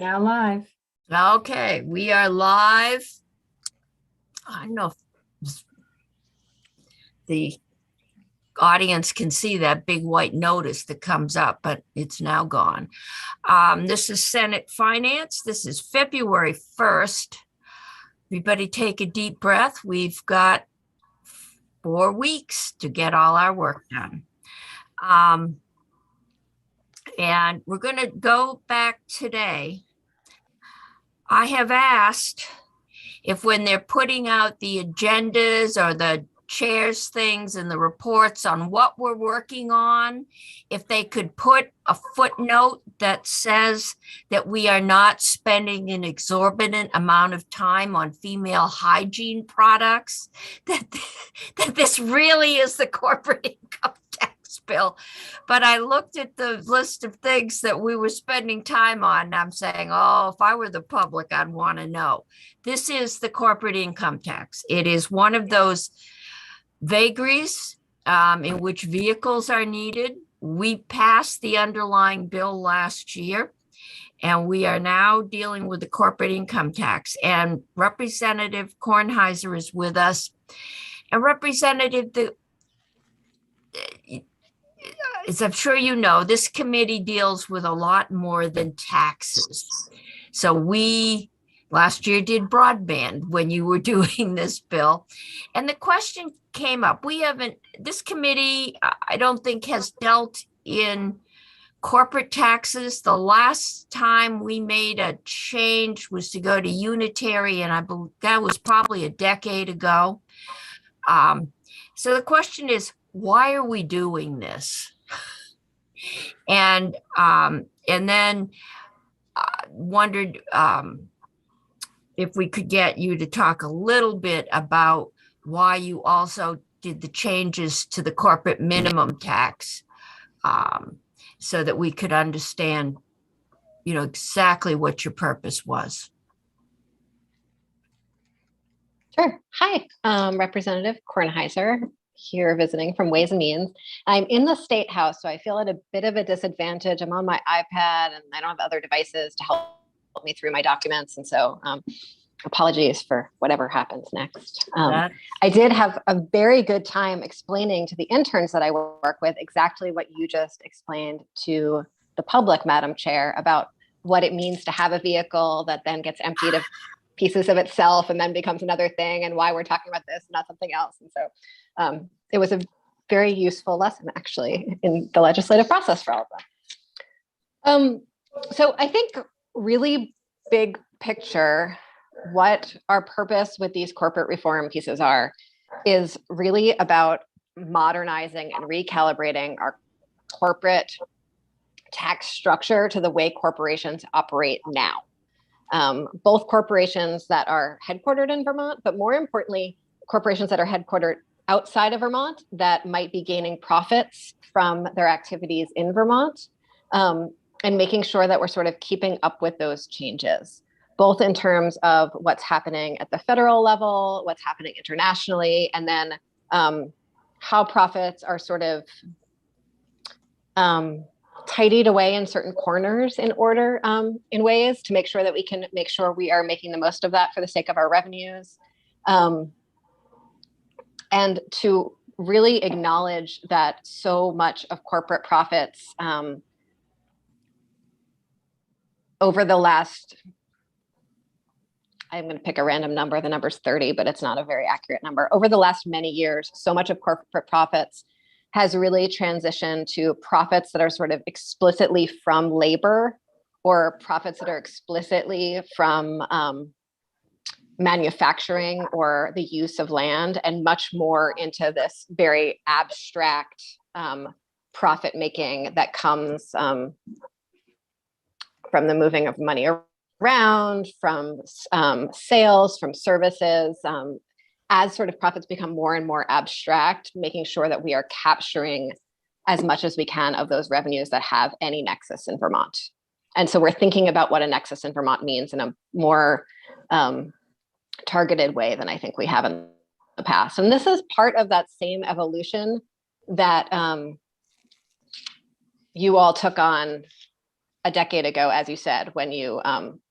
Now live. Okay, we are live. I don't know if the audience can see that big white notice that comes up, but it's now gone. This is Senate Finance. This is February 1st. Everybody take a deep breath. We've got 4 weeks to get all our work done. And we're going to go back today. I have asked if when they're putting out the agendas or the chairs things and the reports on what we're working on, if they could put a footnote that says that we are not spending an exorbitant amount of time on female hygiene products, that this really is the corporate income tax bill. But I looked at the list of things that we were spending time on, and I'm saying, oh, if I were the public, I'd want to know. This is the corporate income tax. It is one of those vagaries in which vehicles are needed. We passed the underlying bill last year, and we are now dealing with the corporate income tax. And Representative Kornheiser is with us. And Representative, as I'm sure you know, this committee deals with a lot more than taxes. So we last year did broadband when you were doing this bill. And the question came up. This committee, I don't think, has dealt in corporate taxes. The last time we made a change was to go to unitary, and I believe that was probably a decade ago. So the question is, why are we doing this? And then wondered if we could get you to talk a little bit about why you also did the changes to the corporate minimum tax, so that we could understand, exactly what your purpose was. Sure. Hi, Representative Kornheiser, here visiting from Ways and Means. I'm in the State House, so I feel at a bit of a disadvantage. I'm on my iPad and I don't have other devices to help me through my documents. And so apologies for whatever happens next. I did have a very good time explaining to the interns that I work with exactly what you just explained to the public, Madam Chair, about what it means to have a vehicle that then gets emptied of pieces of itself and then becomes another thing, and why we're talking about this, not something else. And so it was a very useful lesson, actually, in the legislative process for all of them. So I think really big picture, what our purpose with these corporate reform pieces is really about modernizing and recalibrating our corporate tax structure to the way corporations operate now. Both corporations that are headquartered in Vermont, but more importantly, corporations that are headquartered outside of Vermont that might be gaining profits from their activities in Vermont, and making sure that we're sort of keeping up with those changes, both in terms of what's happening at the federal level, what's happening internationally, and then how profits are sort of tidied away in certain corners in order, in ways to make sure that we can make sure we are making the most of that for the sake of our revenues. And to really acknowledge that so much of corporate profits over the last, I'm going to pick a random number, the number's 30, but it's not a very accurate number. Over the last many years, so much of corporate profits has really transitioned to profits that are sort of explicitly from labor, or profits that are explicitly from manufacturing or the use of land, and much more into this very abstract profit making that comes from the moving of money around, from sales, from services. As sort of profits become more and more abstract, making sure that we are capturing as much as we can of those revenues that have any nexus in Vermont. And so we're thinking about what a nexus in Vermont means in a more targeted way than I think we have in the past. And this is part of that same evolution that you all took on a decade ago, as you said, when you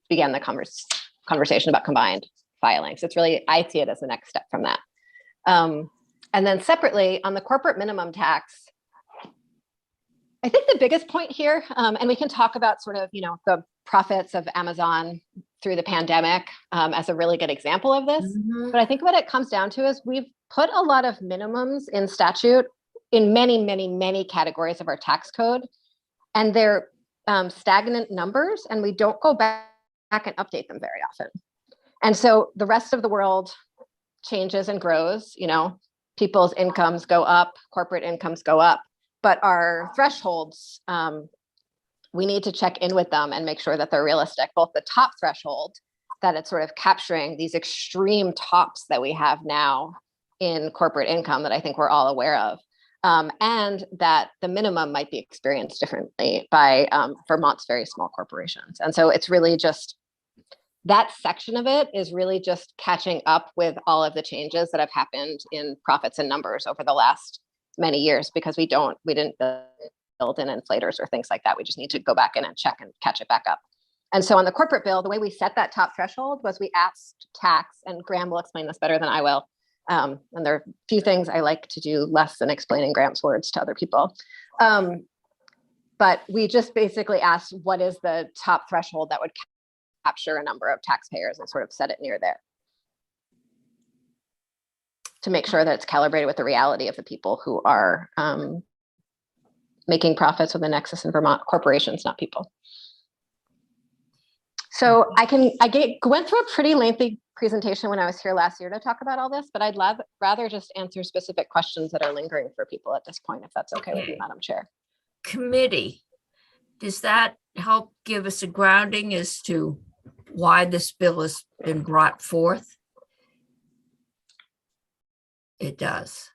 began the conversation about combined filings. It's really, I see it as the next step from that. And then separately on the corporate minimum tax, I think the biggest point here, and we can talk about sort of, the profits of Amazon through the pandemic as a really good example of this. Mhm. But I think what it comes down to is we've put a lot of minimums in statute in many, many, many categories of our tax code, and they're stagnant numbers, and we don't go back and update them very often. And so the rest of the world changes and grows, people's incomes go up, corporate incomes go up, but our thresholds, we need to check in with them and make sure that they're realistic, both the top threshold, that it's sort of capturing these extreme tops that we have now in corporate income that I think we're all aware of, and that the minimum might be experienced differently by Vermont's very small corporations. And so it's really just, that section of it is really just catching up with all of the changes that have happened in profits and numbers over the last many years, because we didn't build in inflators or things like that. We just need to go back in and check and catch it back up. And so on the corporate bill, the way we set that top threshold was we asked tax, and Graham will explain this better than I will. And there are a few things I like to do less than explaining Graham's words to other people. But we just basically asked, what is the top threshold that would capture a number of taxpayers, and sort of set it near there to make sure that it's calibrated with the reality of the people who are making profits with a nexus in Vermont, corporations, not people. So I went through a pretty lengthy presentation when I was here last year to talk about all this, but I'd rather just answer specific questions that are lingering for people at this point, if that's okay with you, Madam Chair. Committee, does that help give us a grounding as to why this bill has been brought forth? It does.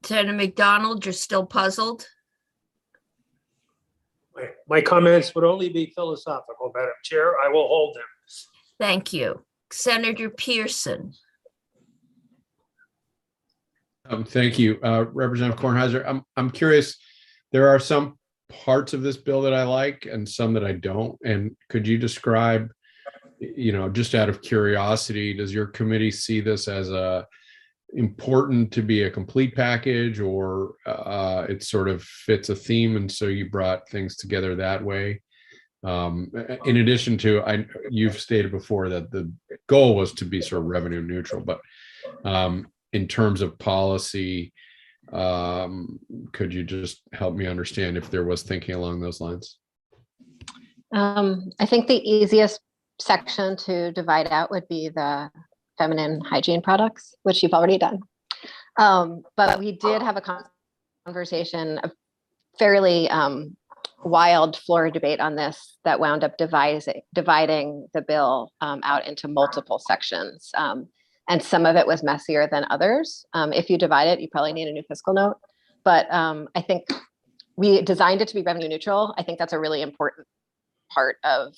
Senator McDonald, you're still puzzled? My comments would only be philosophical, Madam Chair. I will hold them. Thank you. Senator Pearson. Thank you, Representative Kornheiser. I'm curious. There are some parts of this bill that I like and some that I don't. And could you describe, just out of curiosity, does your committee see this as important to be a complete package, or it sort of fits a theme, and so you brought things together that way? In addition to, you've stated before that the goal was to be sort of revenue neutral, but in terms of policy, could you just help me understand if there was thinking along those lines? I think the easiest section to divide out would be the feminine hygiene products, which you've already done. But we did have a conversation, a fairly wild floor debate on this that wound up dividing the bill out into multiple sections. And some of it was messier than others. If you divide it, you probably need a new fiscal note. But I think we designed it to be revenue neutral. I think that's a really important part of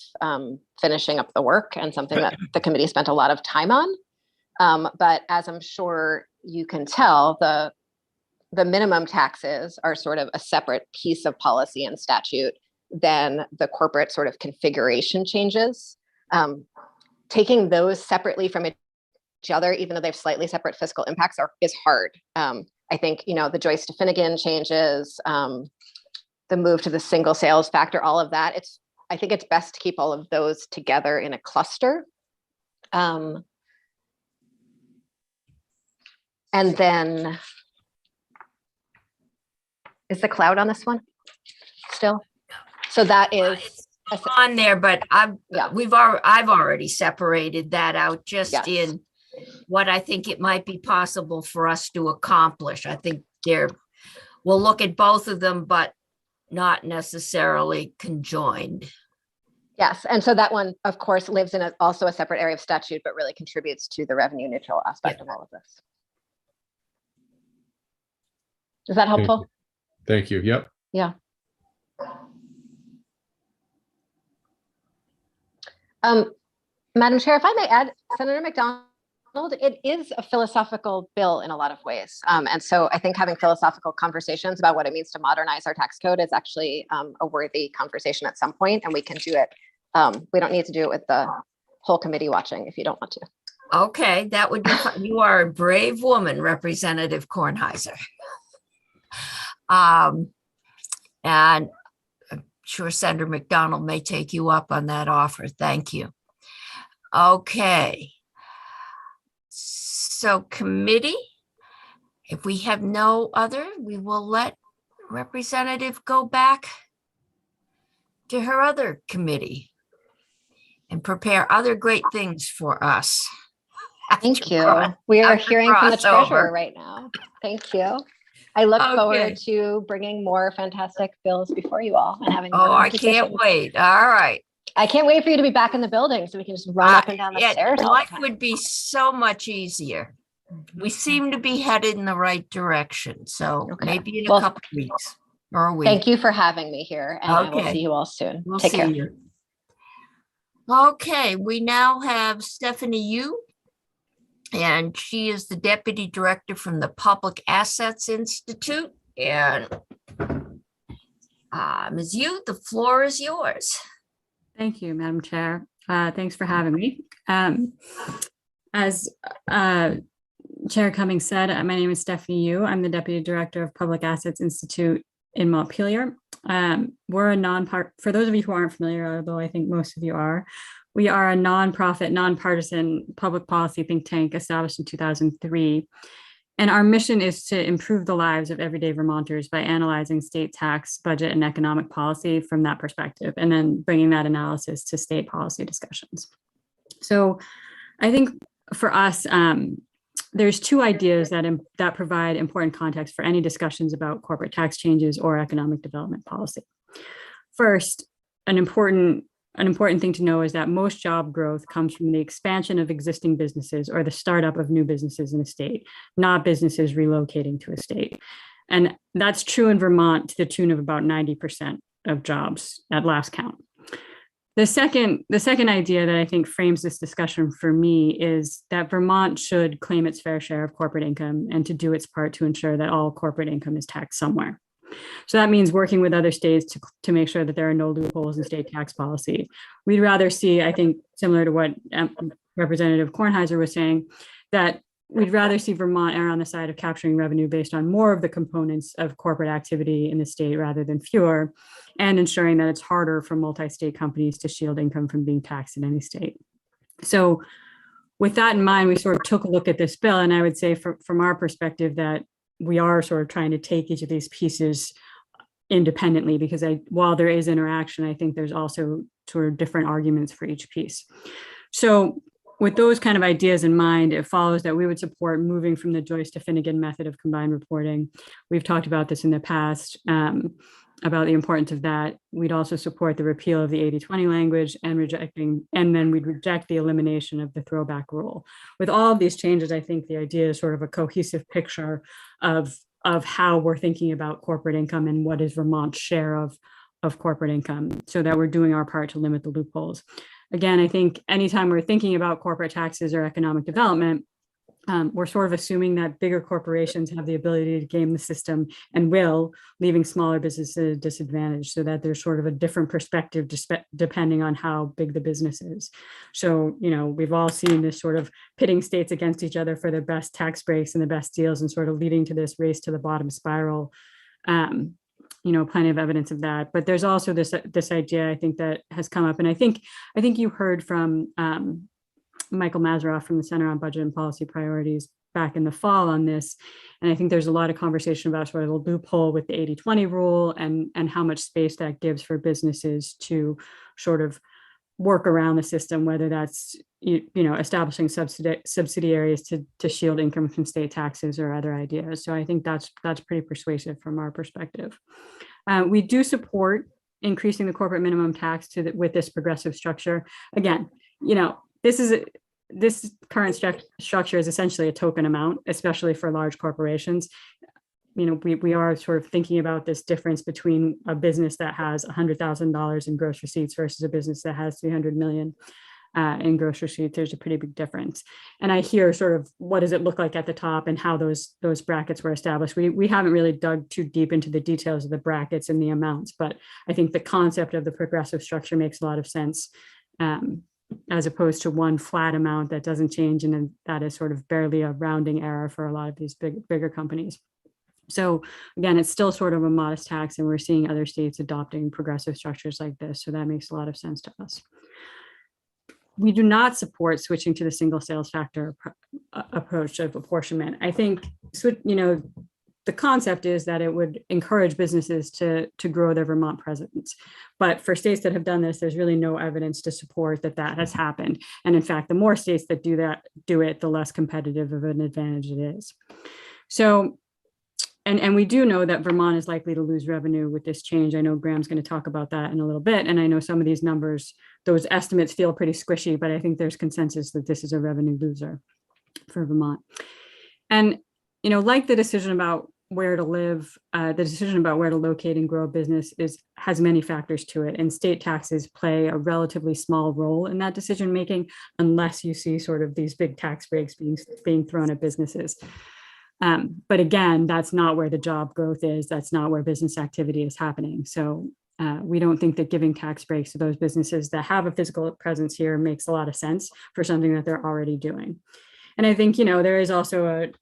finishing up the work, and something that the committee spent a lot of time on. But as I'm sure you can tell, the minimum taxes are sort of a separate piece of policy and statute than the corporate sort of configuration changes. Taking those separately from each other, even though they have slightly separate fiscal impacts, is hard. I think, the Joyce to Finnegan changes, the move to the single sales factor, all of that. I think it's best to keep all of those together in a cluster. And then, is the cloud on this one still? So that is on there, but I've already separated that out just Yes. in what I think it might be possible for us to accomplish. I think we'll look at both of them, but not necessarily conjoined. Yes, and so that one, of course, lives in also a separate area of statute, but really contributes to the revenue neutral aspect of all of this. Is that helpful? Thank you. Yep. Yeah. Madam Chair, if I may add, Senator McDonald It is a philosophical bill in a lot of ways. And so I think having philosophical conversations about what it means to modernize our tax code is actually a worthy conversation at some point, and we can do it. We don't need to do it with the whole committee watching if you don't want to. Okay, that would be fun. You are a brave woman, Representative Kornheiser. And I'm sure Senator McDonald may take you up on that offer. Thank you. Okay. So committee, if we have no other, we will let Representative go back to her other committee and prepare other great things for us. Thank After you. We are after hearing from the crossover. treasurer right now. Thank you. I look Okay. forward to bringing more fantastic bills before you all and having more Oh, I can't conversations. wait. All right. I can't wait for you to be back in the building so we can just run up and down the Yeah, stairs all the life time. would be so much easier. We seem to be headed in the right direction. So Okay. maybe in a Well, couple of weeks or a week. Thank you for having me here, and I will Okay. see you all soon. We'll Take see care. you. Okay, we now have Stephanie Yu, and she is the Deputy Director from the Public Assets Institute. And Ms. Yu, the floor is yours. Thank you, Madam Chair. Thanks for having me. As Chair Cummings said, my name is Stephanie Yu. I'm the Deputy Director of Public Assets Institute in Montpelier. We're a non-part, for those of you who aren't familiar, although I think most of you are, we are a nonprofit, nonpartisan public policy think tank established in 2003. And our mission is to improve the lives of everyday Vermonters by analyzing state tax, budget, and economic policy from that perspective, and then bringing that analysis to state policy discussions. So I think for us, there's two ideas that provide important context for any discussions about corporate tax changes or economic development policy. First, an important thing to know is that most job growth comes from the expansion of existing businesses or the startup of new businesses in a state, not businesses relocating to a state. And that's true in Vermont to the tune of about 90% of jobs at last count. The second idea that I think frames this discussion for me is that Vermont should claim its fair share of corporate income and to do its part to ensure that all corporate income is taxed somewhere. So that means working with other states to make sure that there are no loopholes in state tax policy. We'd rather see, I think, similar to what Representative Kornheiser was saying, that we'd rather see Vermont err on the side of capturing revenue based on more of the components of corporate activity in the state rather than fewer, and ensuring that it's harder for multi-state companies to shield income from being taxed in any state. So with that in mind, we sort of took a look at this bill, and I would say from our perspective that we are sort of trying to take each of these pieces independently, because while there is interaction, I think there's also sort of different arguments for each piece. So with those kind of ideas in mind, it follows that we would support moving from the Joyce to Finnegan method of combined reporting. We've talked about this in the past, about the importance of that. We'd also support the repeal of the 80-20 language and then we'd reject the elimination of the throwback rule. With all of these changes, I think the idea is sort of a cohesive picture of how we're thinking about corporate income and what is Vermont's share of corporate income, so that we're doing our part to limit the loopholes. Again, I think anytime we're thinking about corporate taxes or economic development, we're sort of assuming that bigger corporations have the ability to game the system and will, leaving smaller businesses disadvantaged, so that there's sort of a different perspective depending on how big the business is. So, we've all seen this sort of pitting states against each other for the best tax breaks and the best deals, and sort of leading to this race to the bottom spiral. Plenty of evidence of that. But there's also this idea, I think, that has come up, and I think you heard from Michael Mazeroff from the Center on Budget and Policy Priorities back in the fall on this. And I think there's a lot of conversation about sort of the loophole with the 80-20 rule and how much space that gives for businesses to sort of work around the system, whether that's, establishing subsidiaries to shield income from state taxes or other ideas. So I think that's pretty persuasive from our perspective. We do support increasing the corporate minimum tax with this progressive structure. Again, this current structure is essentially a token amount, especially for large corporations. We are sort of thinking about this difference between a business that has $100,000 in gross receipts versus a business that has 300 million. in gross receipts, there's a pretty big difference. And I hear sort of what does it look like at the top and how those brackets were established. We haven't really dug too deep into the details of the brackets and the amounts, but I think the concept of the progressive structure makes a lot of sense, as opposed to one flat amount that doesn't change, and then that is sort of barely a rounding error for a lot of these bigger companies. So again, it's still sort of a modest tax, and we're seeing other states adopting progressive structures like this. So that makes a lot of sense to us. We do not support switching to the single sales factor approach of apportionment. I think, the concept is that it would encourage businesses to grow their Vermont presence. But for states that have done this, there's really no evidence to support that has happened. And in fact, the more states that do it, the less competitive of an advantage it is. So, and we do know that Vermont is likely to lose revenue with this change. I know Graham's going to talk about that in a little bit. And I know some of these numbers, those estimates feel pretty squishy, but I think there's consensus that this is a revenue loser for Vermont. And, like the decision about where to live, the decision about where to locate and grow a business has many factors to it. And state taxes play a relatively small role in that decision making, unless you see sort of these big tax breaks being thrown at businesses. But again, that's not where the job growth is. That's not where business activity is happening. So we don't think that giving tax breaks to those businesses that have a physical presence here makes a lot of sense for something that they're already doing. And I think, there is also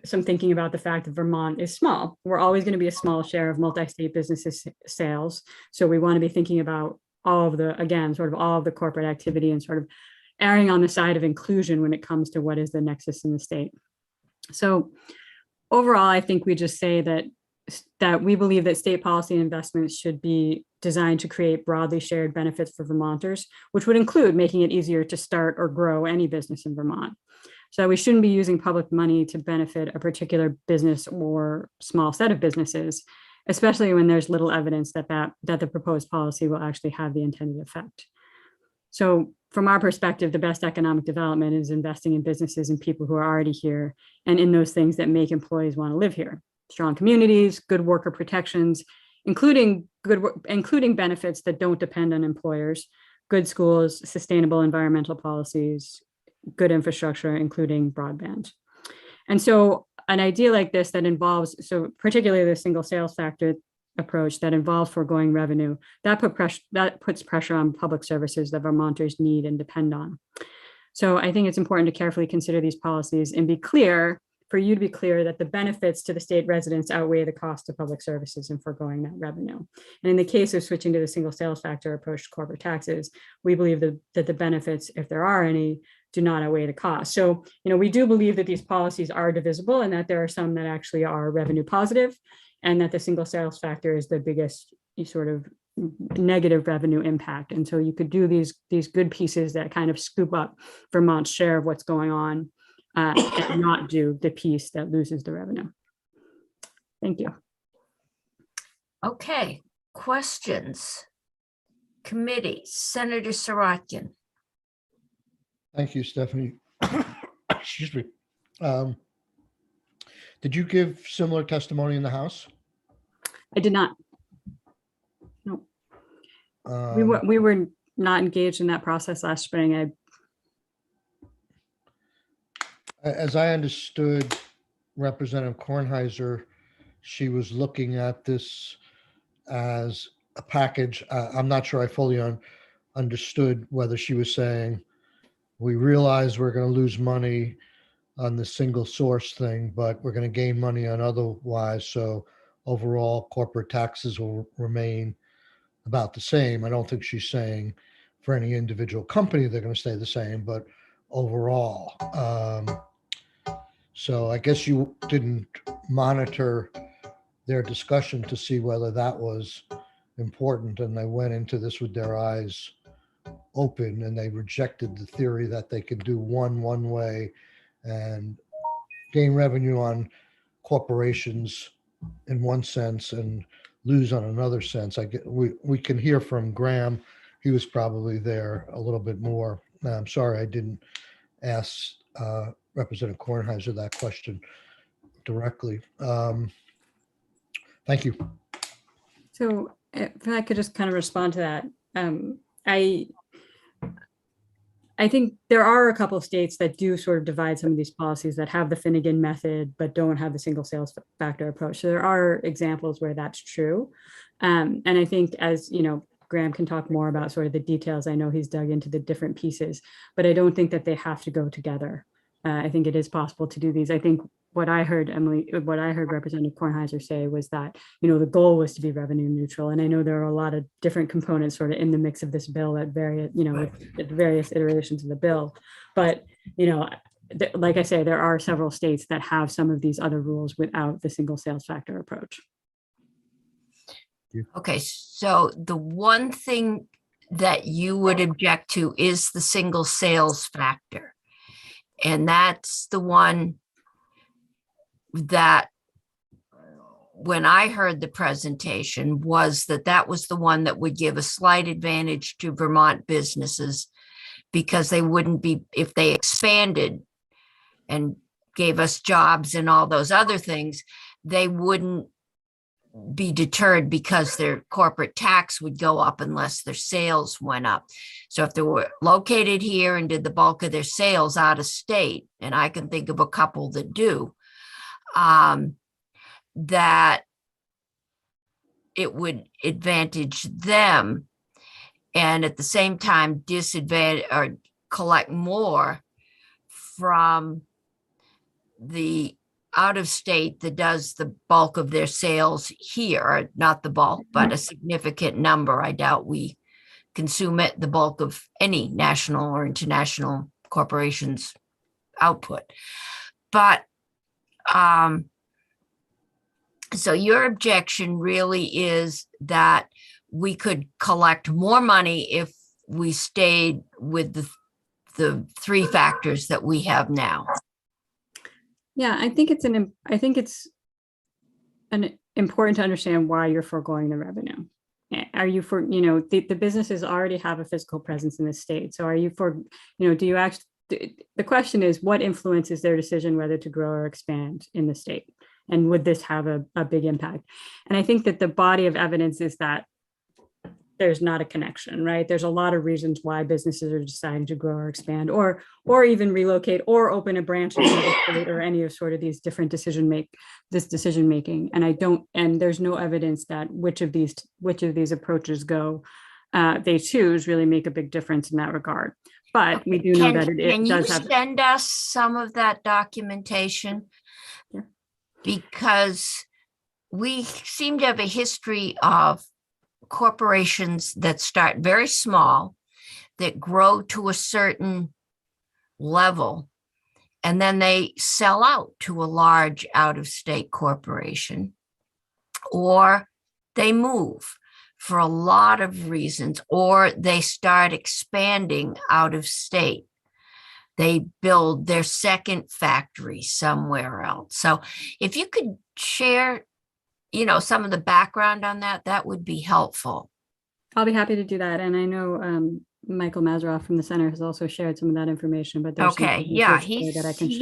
some thinking about the fact that Vermont is small. We're always going to be a small share of multi-state businesses sales. So we want to be thinking about all of the corporate activity and sort of erring on the side of inclusion when it comes to what is the nexus in the state. So overall, I think we just say that we believe that state policy and investments should be designed to create broadly shared benefits for Vermonters, which would include making it easier to start or grow any business in Vermont. So we shouldn't be using public money to benefit a particular business or small set of businesses, especially when there's little evidence that the proposed policy will actually have the intended effect. So from our perspective, the best economic development is investing in businesses and people who are already here and in those things that make employees want to live here. Strong communities, good worker protections, including benefits that don't depend on employers, good schools, sustainable environmental policies, good infrastructure, including broadband. And so an idea like this that involves, so particularly the single sales factor approach that involves foregoing revenue, that puts pressure on public services that Vermonters need and depend on. So I think it's important to carefully consider these policies and for you to be clear that the benefits to the state residents outweigh the cost of public services and foregoing that revenue. And in the case of switching to the single sales factor approach to corporate taxes, we believe that the benefits, if there are any, do not outweigh the cost. So, we do believe that these policies are divisible and that there are some that actually are revenue positive, and that the single sales factor is the biggest sort of negative revenue impact. And so you could do these good pieces that kind of scoop up Vermont's share of what's going on, and not do the piece that loses the revenue. Thank you. Okay, questions? Committee, Senator Sirotkin. Thank you, Stephanie. Excuse me. Did you give similar testimony in the House? I did not. No. We were not engaged in that process last spring. As I understood Representative Kornheiser, she was looking at this as a package. I'm not sure I fully understood whether she was saying, we realize we're going to lose money on the single source thing, but we're going to gain money on otherwise. So overall, corporate taxes will remain about the same. I don't think she's saying for any individual company they're going to stay the same, but overall. So I guess you didn't monitor their discussion to see whether that was important, and they went into this with their eyes open, and they rejected the theory that they could do one way and gain revenue on corporations in one sense and lose on another sense. We can hear from Graham. He was probably there a little bit more. I'm sorry I didn't ask Representative Kornheiser that question directly. Thank you. So if I could just kind of respond to that. I think there are a couple of states that do sort of divide some of these policies that have the Finnegan method, but don't have the single sales factor approach. So there are examples where that's true. And I think, as you know, Graham can talk more about sort of the details. I know he's dug into the different pieces, but I don't think that they have to go together. I think it is possible to do these. I think what I heard, Emily, what I heard Representative Kornheiser say was that, you know, the goal was to be revenue neutral. And I know there are a lot of different components sort of in the mix of this bill at various, you know, at various iterations of the bill. But, you know, like I say, there are several states that have some of these other rules without the single sales factor approach. Okay, so the one thing that you would object to is the single sales factor. And that's the one that when I heard the presentation was that was the one that would give a slight advantage to Vermont businesses, because they wouldn't be, if they expanded and gave us jobs and all those other things, they wouldn't be deterred because their corporate tax would go up unless their sales went up. So if they were located here and did the bulk of their sales out of state, and I can think of a couple that do, that it would advantage them, and at the same time disadvantage or collect more from the out of state that does the bulk of their sales here, or not the bulk, but a significant number. I doubt we consume it, the bulk of any national or international corporations' output. But so your objection really is that we could collect more money if we stayed with the three factors that we have now. Yeah, I think it's important to understand why you're foregoing the revenue. Are you for, you know, the businesses already have a physical presence in the state. So are you for, you know, do you actually, the question is what influences their decision whether to grow or expand in the state? And would this have a big impact? And I think that the body of evidence is that there's not a connection, right? There's a lot of reasons why businesses are deciding to grow or expand, or even relocate, or open a branch in another state, or any of sort of these different decision making. And there's no evidence that which of these approaches they choose really make a big difference in that regard. But we do know that it does have. Can you send us some of that documentation? Yeah. Because we seem to have a history of corporations that start very small, that grow to a certain level, and then they sell out to a large out-of-state corporation, or they move for a lot of reasons, or they start expanding out of state. They build their second factory somewhere else. So if you could share, you know, some of the background on that, that would be helpful. I'll be happy to do that. And I know Michael Mazeroff from the center has also shared some of that information, but there's okay, yeah, he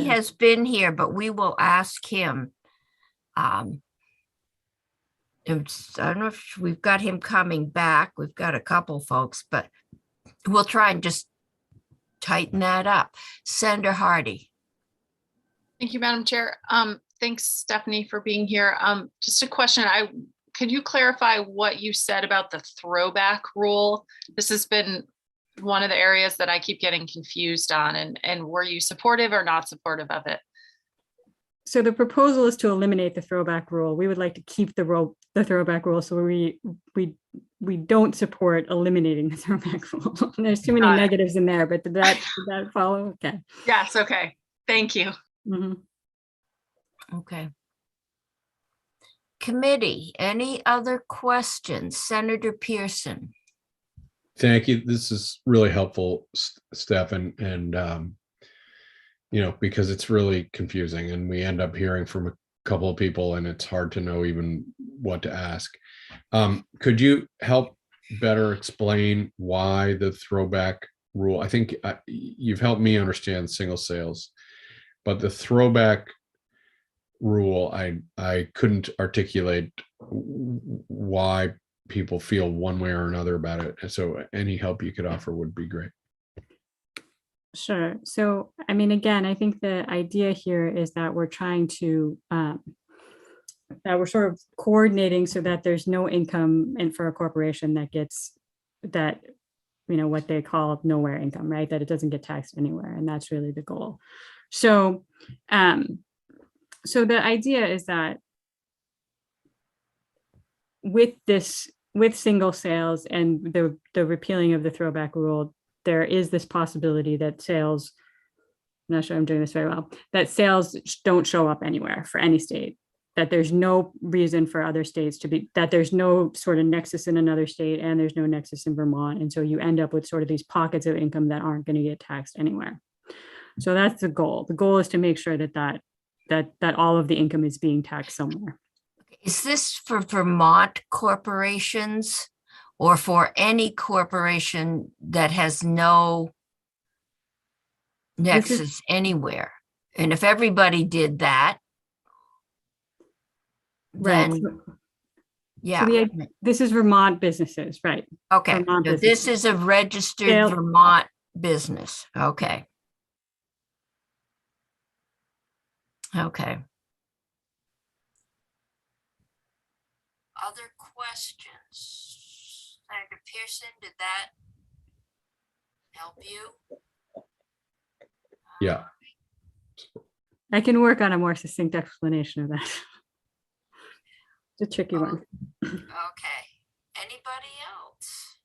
has been here, but we will ask him. I don't know if we've got him coming back. We've got a couple folks, but we'll try and just tighten that up. Senator Hardy. Thank you, Madam Chair. Thanks, Stephanie, for being here. Just a question. Could you clarify what you said about the throwback rule? This has been one of the areas that I keep getting confused on, and were you supportive or not supportive of it? So the proposal is to eliminate the throwback rule. We would like to keep the throwback rule. So we don't support eliminating the throwback rule. There's too many negatives in there, but did that follow? Okay. Yes. Okay. Thank you. Mm-hmm. Okay. Committee, any other questions? Senator Pearson. Thank you. This is really helpful, Steph, and you know, because it's really confusing and we end up hearing from a couple of people and it's hard to know even what to ask. Could you help better explain why the throwback rule? I think you've helped me understand single sales, but the throwback rule, I couldn't articulate why people feel one way or another about it. And so any help you could offer would be great. Sure. So, I mean, again, I think the idea here is that we're trying to, that we're sort of coordinating so that there's no income and for a corporation that gets that, what they call nowhere income, right? That it doesn't get taxed anywhere. And that's really the goal. So, so the idea is that with single sales and the repealing of the throwback rule, there is this possibility that sales, I'm not sure I'm doing this very well, that sales don't show up anywhere for any state, that there's no reason for other states to be, that there's no sort of nexus in another state and there's no nexus in Vermont. And so you end up with sort of these pockets of income that aren't going to get taxed anywhere. So that's the goal. The goal is to make sure that all of the income is being taxed somewhere. Is this for Vermont corporations or for any corporation that has no nexus anywhere? And if everybody did that, Right. then, So yeah, this is Vermont businesses, right? okay. Vermont So this businesses. is a registered Sale- Vermont business. Okay. Okay. Other questions? Senator Pearson, did that help you? Yeah. I can work on a more succinct explanation of that. It's a tricky one. Okay. Anybody else?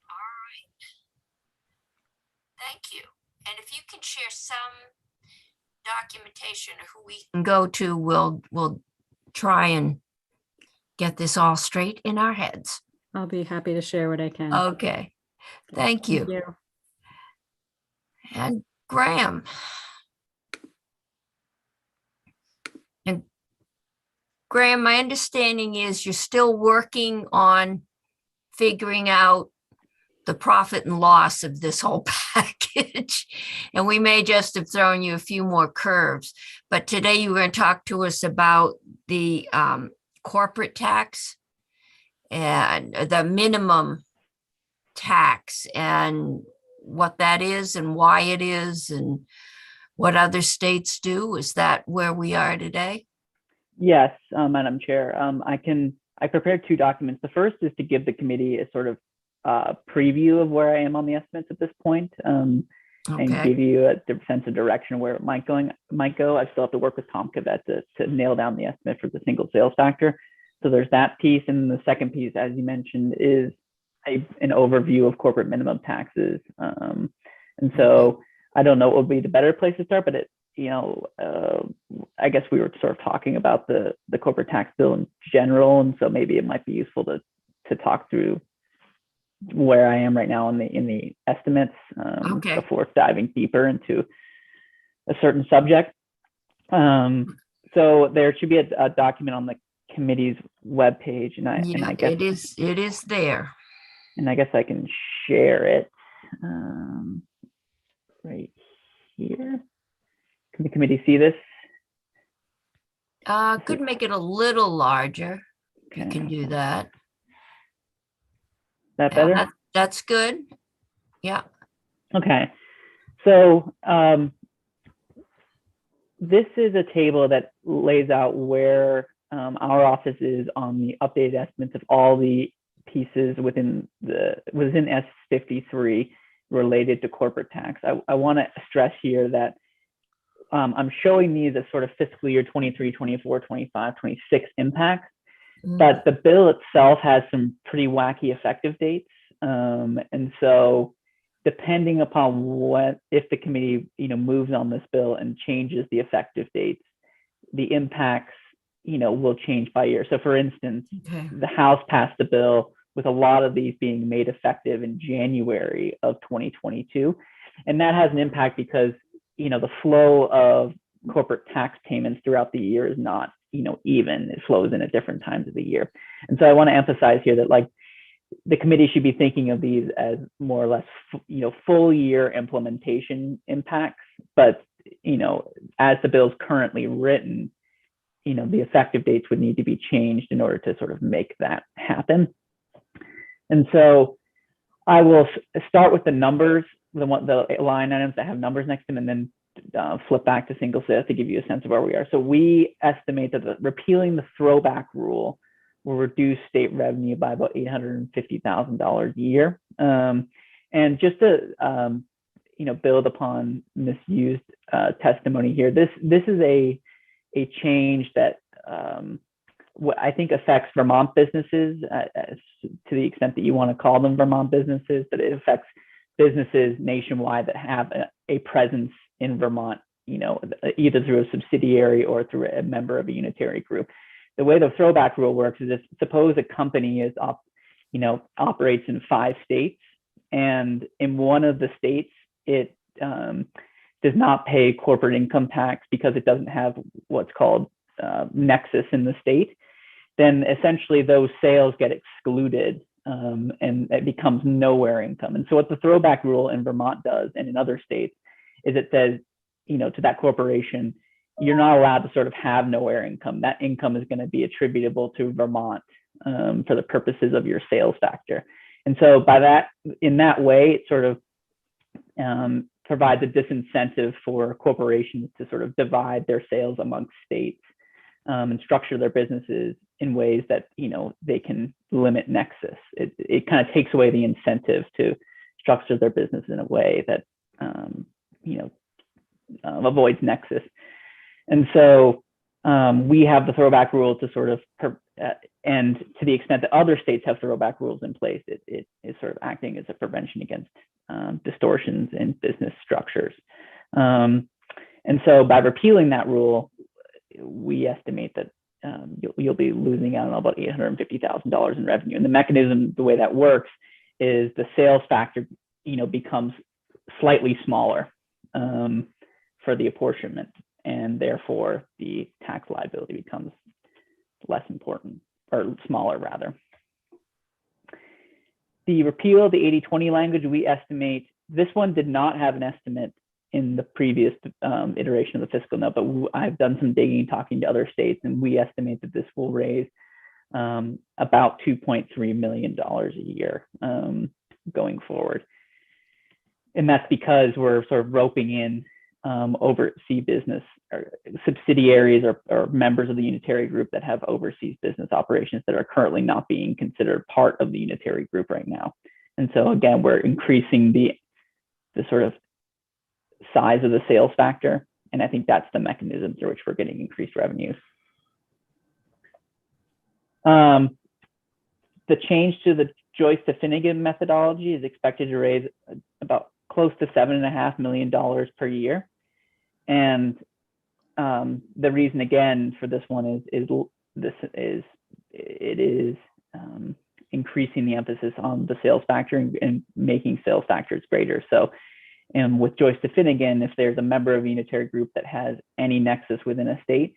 All right. Thank you. And if you can share some documentation of who we can go to, we'll try and get this all straight in our heads. I'll be happy to share what I can. Okay. Thank you. And Graham. And Graham, my understanding is you're still working on figuring out the profit and loss of this whole package. And we may just have thrown you a few more curves. But today you were going to talk to us about the corporate tax and the minimum tax and what that is and why it is and what other states do. Is that where we are today? Yes, Madam Chair. I prepared two documents. The first is to give the committee a sort of preview of where I am on the estimates at this point, and give you a sense of direction where it might go. I still have to work with Tom Cavett to nail down the estimate for the single sales factor. So there's that piece. And the second piece, as you mentioned, is an overview of corporate minimum taxes. And so I don't know what would be the better place to start, but I guess we were sort of talking about the corporate tax bill in general. And so maybe it might be useful to talk through where I am right now in the estimates before diving deeper into a certain subject. So there should be a document on the committee's webpage, and I guess it is there. And I guess I can share it right here. Can the committee see this? Could make it a little larger. You can do that. That better? That's good. Yeah. Okay. So this is a table that lays out where our office is on the updated estimates of all the pieces within S53 related to corporate tax. I want to stress here that I'm showing these as sort of fiscal year 23, 24, 25, 26 impacts, but the bill itself has some pretty wacky effective dates. And so depending upon if the committee moves on this bill and changes the effective dates, the impacts will change by year. So for instance, the House passed a bill with a lot of these being made effective in January of 2022. And that has an impact because the flow of corporate tax payments throughout the year is not even. It flows in at different times of the year. And so I want to emphasize here that the committee should be thinking of these as more or less full year implementation impacts. But as the bill is currently written, the effective dates would need to be changed in order to sort of make that happen. And so I will start with the numbers the line items that have numbers next to them, and then flip back to single sales to give you a sense of where we are. So we estimate that repealing the throwback rule will reduce state revenue by about $850,000 a year. And just to build upon misused testimony here, this is a change that what I think affects Vermont businesses to the extent that you want to call them Vermont businesses, but it affects businesses nationwide that have a presence in Vermont, either through a subsidiary or through a member of a unitary group. The way the throwback rule works is, if suppose a company is operates in 5 states, and in one of the states it does not pay corporate income tax because it doesn't have what's called nexus in the state, then essentially those sales get excluded, and it becomes nowhere income. And so what the throwback rule in Vermont does, and in other states, is it says, to that corporation, you're not allowed to sort of have nowhere income. That income is going to be attributable to Vermont for the purposes of your sales factor. And so by that, in that way, it sort of provides a disincentive for corporations to sort of divide their sales amongst states and structure their businesses in ways that they can limit nexus. It kind of takes away the incentive to structure their business in a way that avoids nexus. And so we have the throwback rule to sort of, and to the extent that other states have throwback rules in place, it is sort of acting as a prevention against distortions in business structures. And so by repealing that rule, we estimate that you'll be losing out on about $850,000 in revenue. And the mechanism, the way that works, is the sales factor, becomes slightly smaller for the apportionment, and therefore the tax liability becomes less important, or smaller rather. The repeal of the 80-20 language, we estimate, this one did not have an estimate in the previous iteration of the fiscal note, but I've done some digging, talking to other states, and we estimate that this will raise about $2.3 million a year going forward. And that's because we're sort of roping in overseas business, or subsidiaries or members of the unitary group that have overseas business operations that are currently not being considered part of the unitary group right now. And so again, we're increasing the sort of size of the sales factor, and I think that's the mechanism through which we're getting increased revenues. The change to the Joyce to Finnegan methodology is expected to raise about close to $7.5 million per year. And the reason again for this one is increasing the emphasis on the sales factor and making sales factors greater. So, and with Joyce to Finnegan, if there's a member of a unitary group that has any nexus within a state,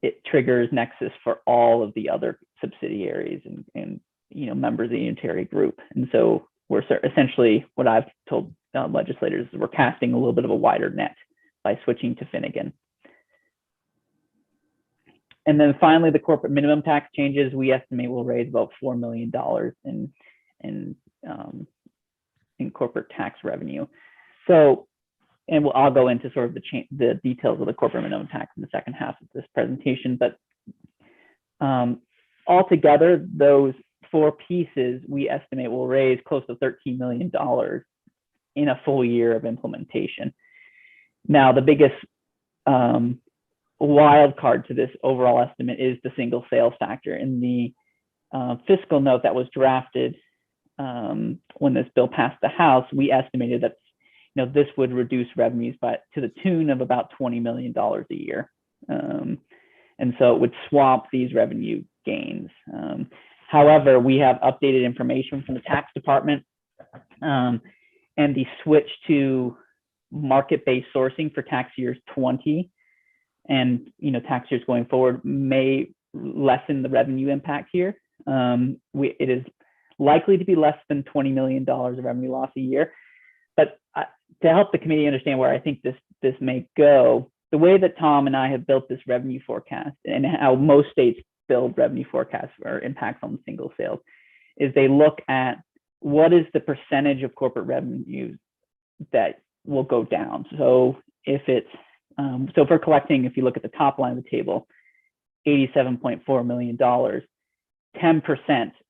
it triggers nexus for all of the other subsidiaries and members of the unitary group. And so we're essentially, what I've told legislators is we're casting a little bit of a wider net by switching to Finnegan. And then finally, the corporate minimum tax changes, we estimate will raise about $4 million in corporate tax revenue. So, and I'll go into sort of the details of the corporate minimum tax in the second half of this presentation, but altogether, those 4 pieces we estimate will raise close to $13 million in a full year of implementation. Now, the biggest wild card to this overall estimate is the single sales factor. In the fiscal note that was drafted when this bill passed the House, we estimated that this would reduce revenues to the tune of about $20 million a year. And so it would swamp these revenue gains. However, we have updated information from the tax department, and the switch to market-based sourcing for tax years 20 and tax years going forward may lessen the revenue impact here. It is likely to be less than $20 million of revenue loss a year. But to help the committee understand where I think this may go, the way that Tom and I have built this revenue forecast and how most states build revenue forecasts or impacts on single sales is they look at what is the percentage of corporate revenues that will go down. So if it's, so for collecting, if you look at the top line of the table, $87.4 million, 10%,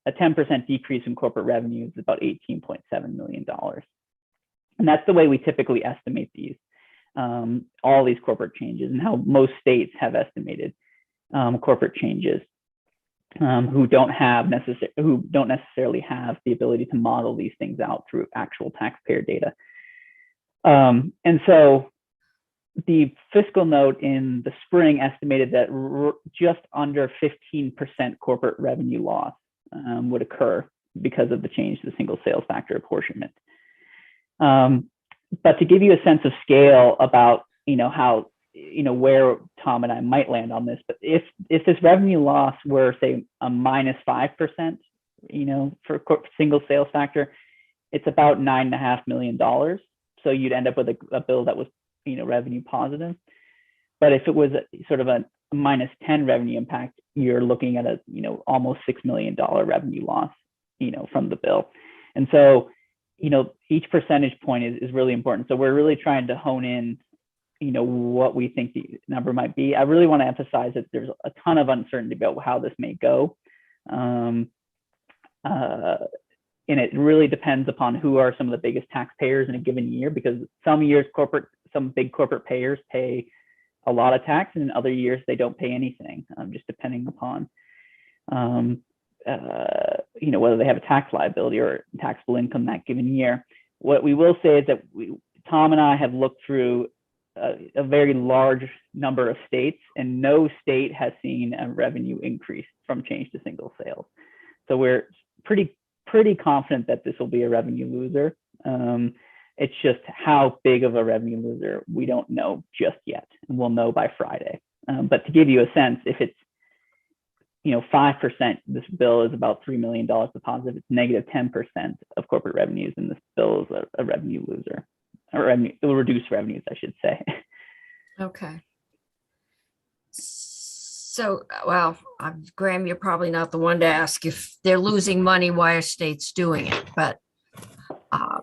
a 10% decrease in corporate revenue is about $18.7 million. And that's the way we typically estimate these, all these corporate changes, and how most states have estimated corporate changes, who don't necessarily have the ability to model these things out through actual taxpayer data. And so the fiscal note in the spring estimated that just under 15% corporate revenue loss would occur because of the change to the single sales factor apportionment. But to give you a sense of scale about, how, where Tom and I might land on this, but if this revenue loss were, say, a minus 5%, for single sales factor, it's about $9.5 million. So you'd end up with a bill that was, revenue positive. But if it was sort of a minus 10 revenue impact, you're looking at a, almost $6 million revenue loss, from the bill. And so, each percentage point is really important. So we're really trying to hone in, what we think the number might be. I really want to emphasize that there's a ton of uncertainty about how this may go. And it really depends upon who are some of the biggest taxpayers in a given year, because some years some big corporate payers pay a lot of tax, and in other years they don't pay anything, just depending upon whether they have a tax liability or taxable income that given year. What we will say is that Tom and I have looked through a very large number of states, and no state has seen a revenue increase from change to single sales. So we're pretty confident that this will be a revenue loser. It's just how big of a revenue loser we don't know just yet, and we'll know by Friday. But to give you a sense, if it's 5%, this bill is about $3 million positive. It's negative 10% of corporate revenues, and this bill is a revenue loser, or revenue, it will reduce revenues, I should say. Okay. So, well, Graham, you're probably not the one to ask if they're losing money, why are states doing it? But I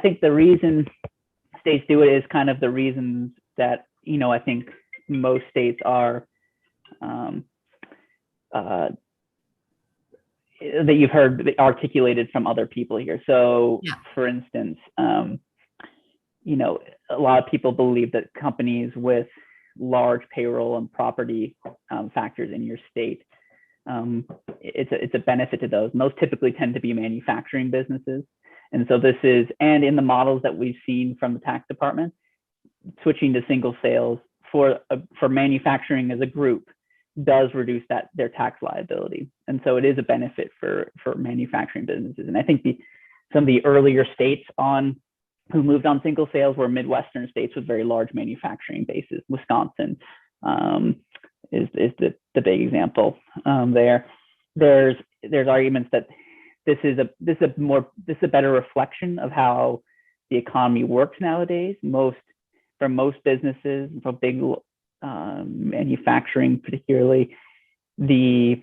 think the reason states do it is kind of the reasons that, I think most states are, that you've heard articulated from other people here. So, yeah. For instance, a lot of people believe that companies with large payroll and property factors in your state, it's a benefit to those. Most typically tend to be manufacturing businesses. And so and in the models that we've seen from the tax department, switching to single sales for manufacturing as a group does reduce their tax liability. And so it is a benefit for manufacturing businesses. And I think some of the earlier states who moved on single sales were Midwestern states with very large manufacturing bases. Wisconsin is the big example there. There's arguments that this is a better reflection of how the economy works nowadays. For most businesses, for big manufacturing particularly, you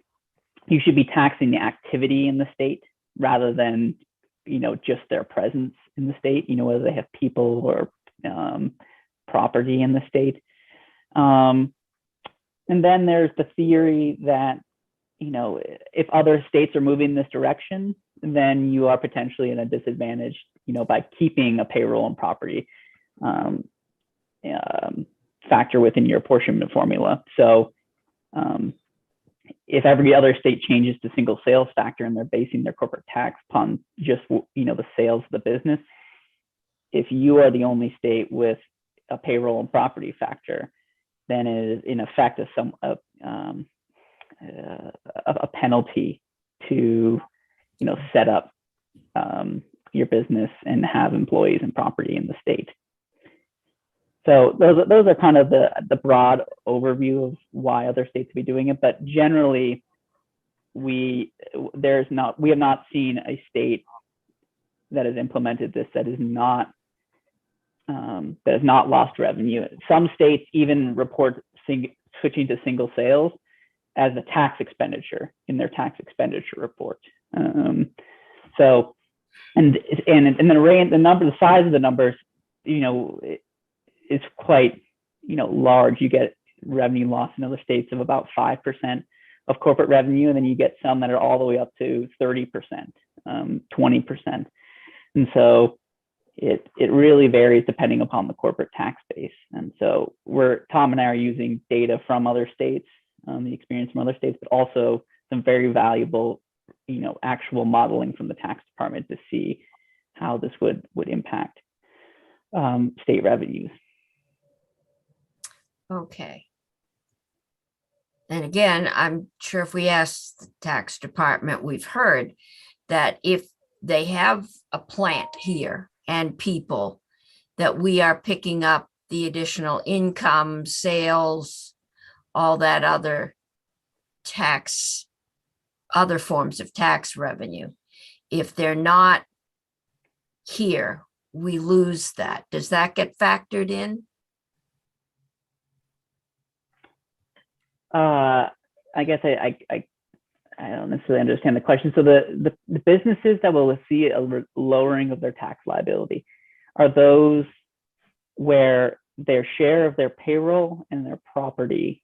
should be taxing the activity in the state rather than just their presence in the state, whether they have people or property in the state. And then there's the theory that, if other states are moving in this direction, then you are potentially in a disadvantage, by keeping a payroll and property factor within your apportionment formula. So if every other state changes to single sales factor and they're basing their corporate tax upon just, the sales of the business, if you are the only state with a payroll and property factor, then it is in effect a penalty to, set up your business and have employees and property in the state. So those are kind of the broad overview of why other states will be doing it. But generally, we have not seen a state that has implemented this that has not lost revenue. Some states even report switching to single sales as a tax expenditure in their tax expenditure report. So and the size of the numbers, is quite, large. You get revenue loss in other states of about 5% of corporate revenue, and then you get some that are all the way up to 30%, 20%. And so it really varies depending upon the corporate tax base. And so Tom and I are using data from other states, the experience from other states, but also some very valuable, actual modeling from the tax department to see how this would impact state revenues. Okay. And again, I'm sure if we ask the tax department, we've heard that if they have a plant here and people, that we are picking up the additional income, sales, all that other tax, other forms of tax revenue. If they're not here, we lose that. Does that get factored in? I guess I don't necessarily understand the question. So the businesses that will see a lowering of their tax liability are those where their share of their payroll and their property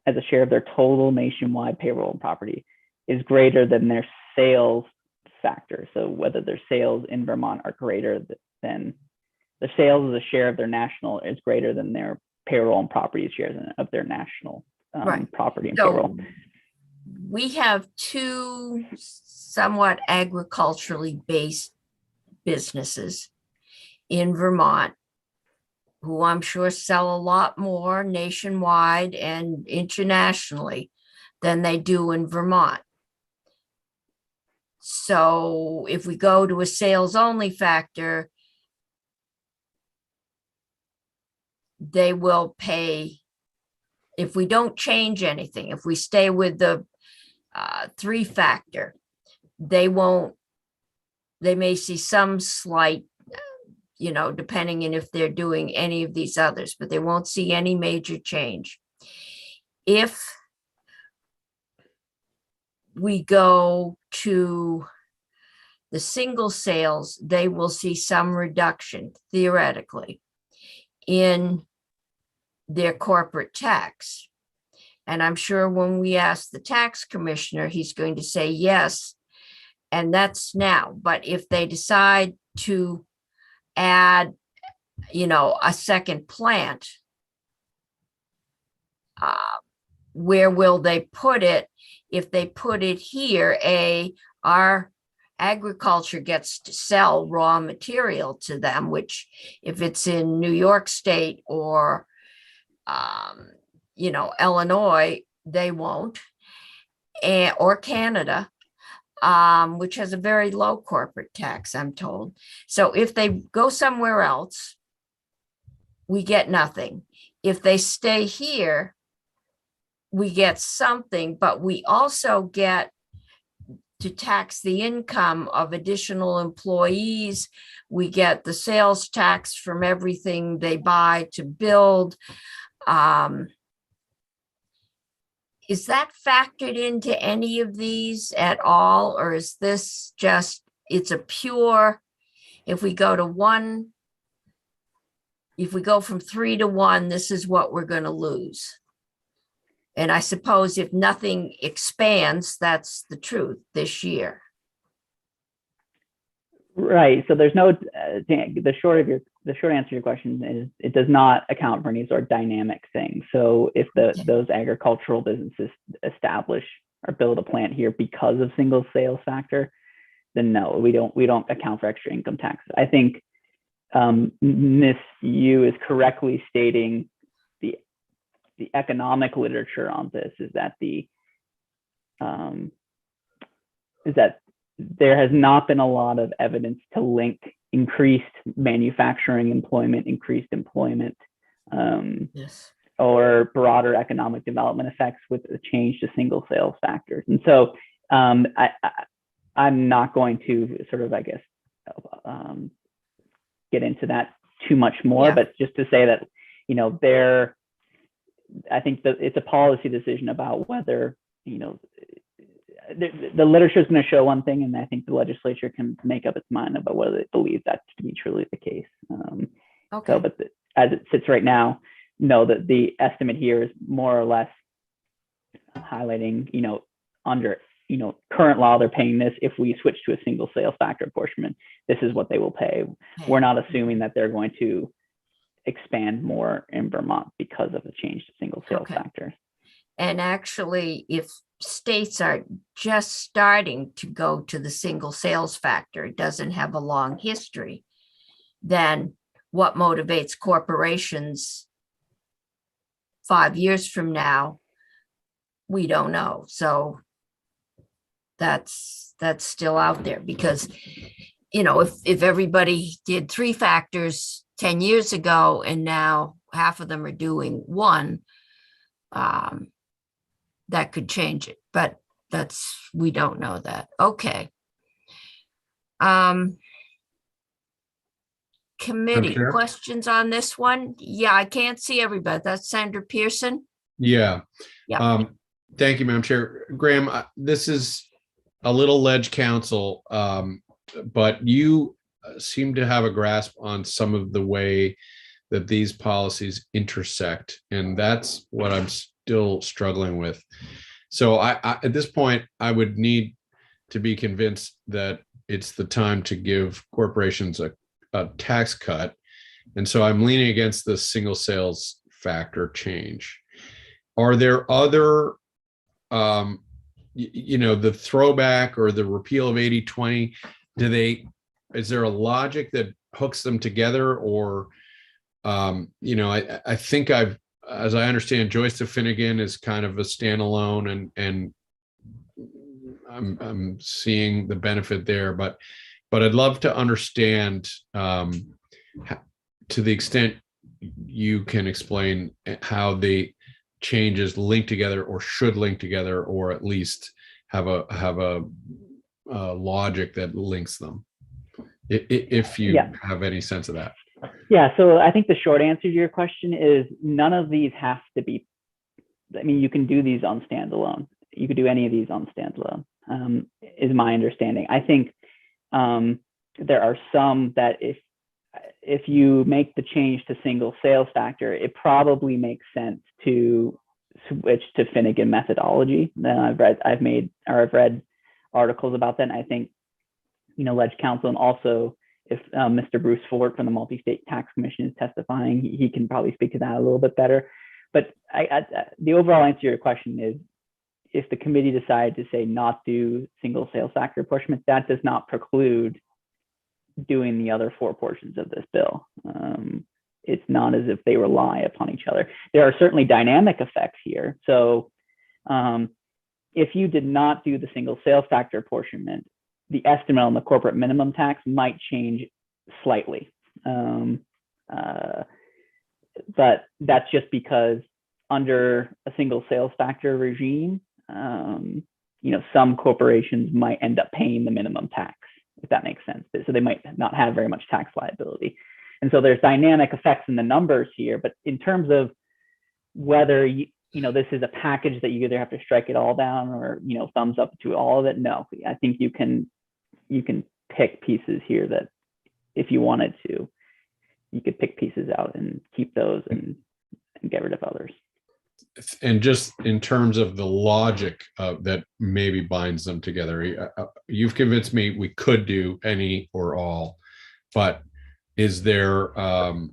as a share of their total nationwide payroll and property is greater than their sales factor. So whether their sales in Vermont are greater than the sales as a share of their national is greater than their payroll and property shares of their national property and payroll. We have two somewhat agriculturally based businesses in Vermont who I'm sure sell a lot more nationwide and internationally than they do in Vermont. So if we go to a sales only factor, they will pay, if we don't change anything, if we stay with the 3 factor, they may see some slight, depending on if they're doing any of these others, but they won't see any major change. If we go to the single sales, they will see some reduction, theoretically, in their corporate tax. And I'm sure when we ask the tax commissioner, he's going to say yes, and that's now. But if they decide to add, a second plant, where will they put it? If they put it here, our agriculture gets to sell raw material to them, which if it's in New York State or, Illinois, they won't, or Canada, which has a very low corporate tax, I'm told. So if they go somewhere else, we get nothing. If they stay here, we get something, but we also get to tax the income of additional employees. We get the sales tax from everything they buy to build. Is that factored into any of these at all? Or is this just, it's a pure, if we go from 3 to 1, this is what we're going to lose? And I suppose if nothing expands, that's the truth this year. Right. So there's no, the short answer to your question is it does not account for any sort of dynamic thing. So if those agricultural businesses establish or build a plant here because of single sales factor, then no, we don't account for extra income tax. I think Ms. Yu is correctly stating the economic literature on this is that there has not been a lot of evidence to link increased manufacturing employment, increased employment, or broader economic development effects with a change to single sales factors. And so I'm not going to sort of, I guess, get into that too much more, but just to say that, I think that it's a policy decision about whether, the literature is going to show one thing, and I think the legislature can make up its mind about whether it believes that to be truly the case. Okay. So, but as it sits right now, know that the estimate here is more or less highlighting, under, current law, they're paying this. If we switch to a single sales factor apportionment, this is what they will pay. We're not assuming that they're going to expand more in Vermont because of the change to single sales Okay. factor. And actually, if states are just starting to go to the single sales factor, it doesn't have a long history, then what motivates corporations 5 years from now, we don't know. So that's still out there, because, if everybody did 3 factors 10 years ago and now half of them are doing 1, that could change it, but we don't know that. Okay. Committee Chair? questions on this one? Yeah, I can't see everybody. That's Sandra Pearson. Yeah. Yeah. Thank you, Madam Chair. Graham, this is a little ledge counsel, but you seem to have a grasp on some of the way that these policies intersect, and that's what I'm still struggling with. So I at this point, I would need to be convinced that it's the time to give corporations a tax cut. And so I'm leaning against the single sales factor change. Are there other, the throwback or the repeal of 80/20, is there a logic that hooks them together? Or, I think as I understand, Joyce to Finnegan is kind of a standalone, and I'm seeing the benefit there, but I'd love to understand, to the extent you can explain, how the changes link together, or should link together, or at least have a logic that links them, if you have any sense of that. Yeah, so I think the short answer to your question is none of these have to be, you can do these on standalone. You could do any of these on standalone, is my understanding. I think there are some that if you make the change to single sales factor, it probably makes sense to switch to Finnegan methodology. I've read articles about that, and I think, Ledge Counsel, and also if Mr. Bruce Fort from the Multi-State Tax Commission is testifying, he can probably speak to that a little bit better. But the overall answer to your question is, if the committee decided to say not do single sales factor apportionment, that does not preclude doing the other 4 portions of this bill. It's not as if they rely upon each other. There are certainly dynamic effects here. So if you did not do the single sales factor apportionment, the estimate on the corporate minimum tax might change slightly. But that's just because under a single sales factor regime, some corporations might end up paying the minimum tax, if that makes sense. So they might not have very much tax liability. And so there's dynamic effects in the numbers here, but in terms of whether this is a package that you either have to strike it all down or, thumbs up to all of it, no. I think you can pick pieces here that if you wanted to, you could pick pieces out and keep those and get rid of others. And just in terms of the logic that maybe binds them together, you've convinced me we could do any or all, but is there, I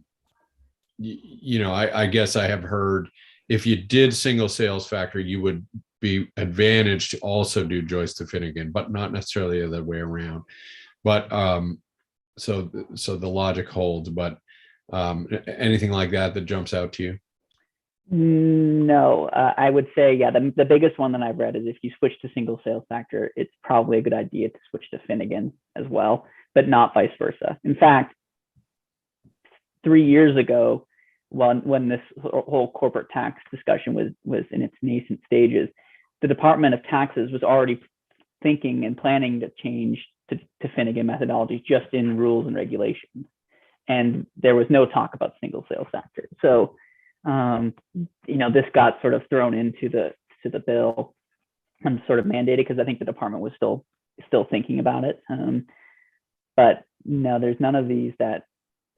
guess I have heard if you did single sales factor, you would be advantaged to also do Joyce to Finnegan, but not necessarily the other way around. But so the logic holds, but anything like that jumps out to you? No, I would say, the biggest one that I've read is if you switch to single sales factor, it's probably a good idea to switch to Finnegan as well, but not vice versa. In fact, 3 years ago, when this whole corporate tax discussion was in its nascent stages, the Department of Taxes was already thinking and planning to change to Finnegan methodology just in rules and regulations. And there was no talk about single sales factor. So, this got sort of thrown into the bill sort of mandated, because I think the department was still thinking about it. But no, there's none of these that,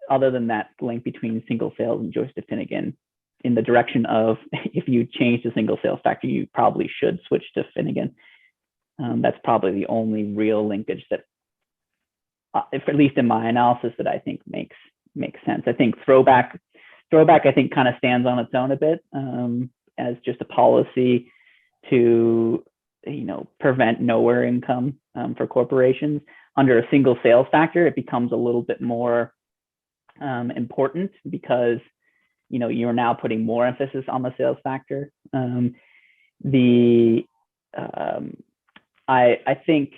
other than that link between single sales and Joyce to Finnegan, in the direction of if you change the single sales factor, you probably should switch to Finnegan. That's probably the only real linkage that, if at least in my analysis, that I think makes sense. I think throwback I think kind of stands on its own a bit, as just a policy to, prevent nowhere income for corporations. Under a single sales factor, it becomes a little bit more important, because you're now putting more emphasis on the sales factor. I think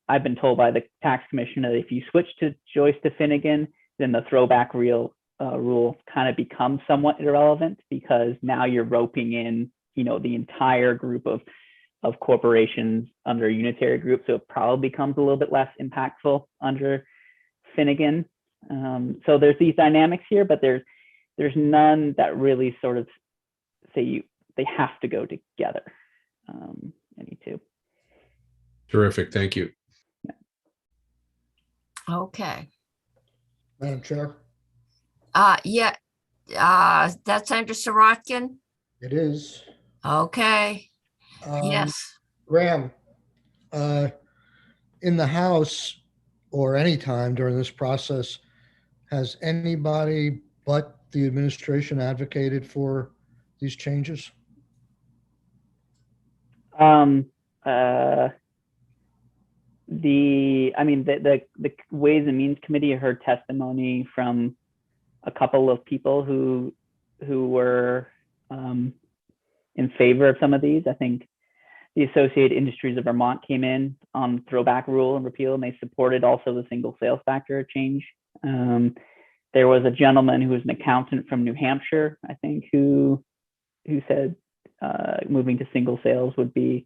I've been told by the tax commissioner that if you switch to Joyce to Finnegan, then the throwback rule kind of becomes somewhat irrelevant, because now you're roping in, the entire group of corporations under a unitary group. So it probably becomes a little bit less impactful under Finnegan. So there's these dynamics here, but there's none that really sort of say they have to go together. Any two. Terrific. Thank you. Okay. Madam Chair, Yeah, that's Senator Sirotkin. it is. Okay, yes. Graham, in the House or any time during this process, has anybody but the administration advocated for these changes? The Ways and Means Committee heard testimony from a couple of people who were in favor of some of these. I think the Associated Industries of Vermont came in on throwback rule and repeal, and they supported also the single sales factor change. There was a gentleman who was an accountant from New Hampshire, I think, who said moving to single sales would be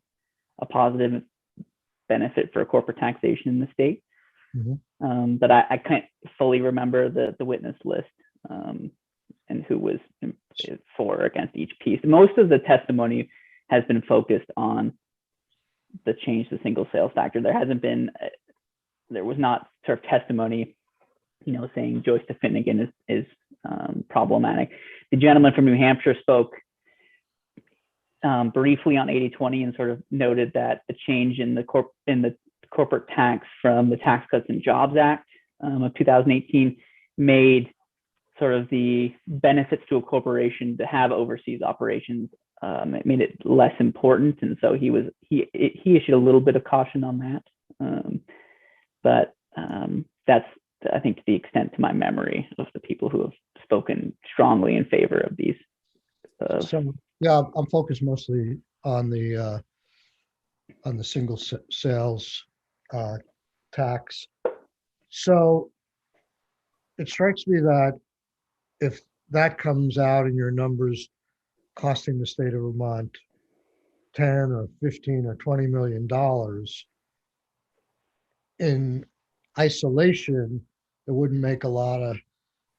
a positive benefit for corporate taxation in the state. But I can't fully remember the witness list and who was for or against each piece. Most of the testimony has been focused on the change to single sales factor. There was not sort of testimony, saying Joyce to Finnegan is problematic. The gentleman from New Hampshire spoke briefly on 80/20 and sort of noted that the change in the corporate tax from the Tax Cuts and Jobs Act of 2018 made sort of the benefits to a corporation to have overseas operations, it made it less important, and so he issued a little bit of caution on that. But that's, I think, to the extent to my memory of the people who have spoken strongly in favor of these. So yeah, I'm focused mostly on the single sales tax. So it strikes me that if that comes out in your numbers costing the state of Vermont 10 or 15 or $20 million, in isolation, it wouldn't make a lot of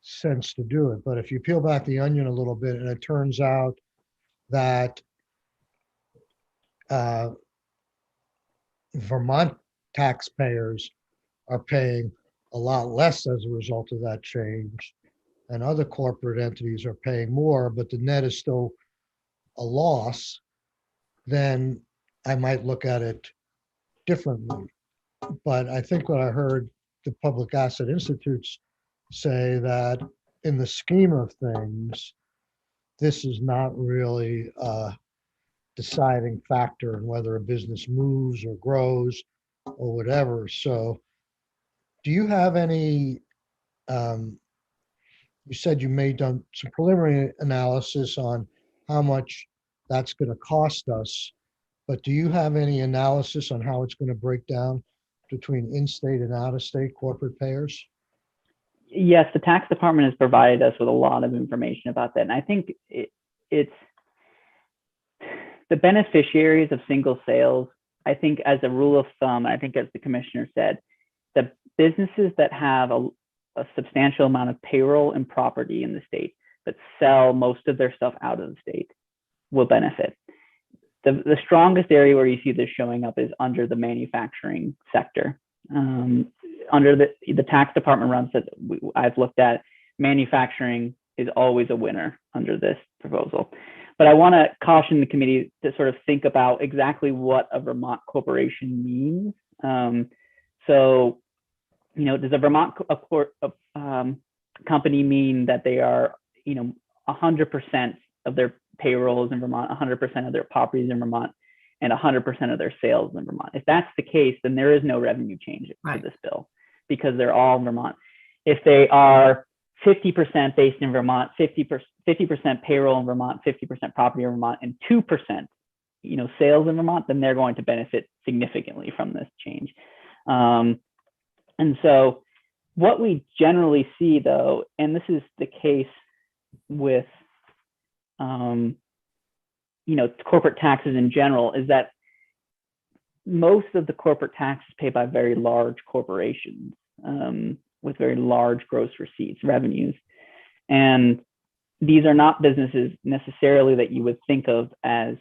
sense to do it. But if you peel back the onion a little bit, and it turns out that Vermont taxpayers are paying a lot less as a result of that change, and other corporate entities are paying more, but the net is still a loss, then I might look at it differently. But I think what I heard the Public Asset Institutes say, that in the scheme of things, this is not really a deciding factor in whether a business moves or grows or whatever. So do you have any, you said you may done some preliminary analysis on how much that's going to cost us, but do you have any analysis on how it's going to break down between in-state and out-of-state corporate payers? Yes, the tax department has provided us with a lot of information about that. And I think it's the beneficiaries of single sales. I think, as a rule of thumb, I think, as the commissioner said, the businesses that have a substantial amount of payroll and property in the state but sell most of their stuff out of the state will benefit. the strongest area where you see this showing up is under the manufacturing sector. Under the tax department runs that I've looked at, manufacturing is always a winner under this proposal. But I want to caution the committee to sort of think about exactly what a Vermont corporation means. So, you know, does a Vermont company mean that they are, you know, 100% of their payrolls in Vermont, 100% of their properties in Vermont, and 100% of their sales in Vermont? If that's the case, then there is no revenue change for this bill because they're all in Vermont. If they are 50% based in Vermont, 50% payroll in Vermont, 50% property in Vermont, and 2%, you know, sales in Vermont, then they're going to benefit significantly from this change. And so what we generally see, though, and this is the case with, you know, corporate taxes in general, is that most of the corporate tax is paid by very large corporations with very large gross receipts, revenues. And these are not businesses necessarily that you would think of as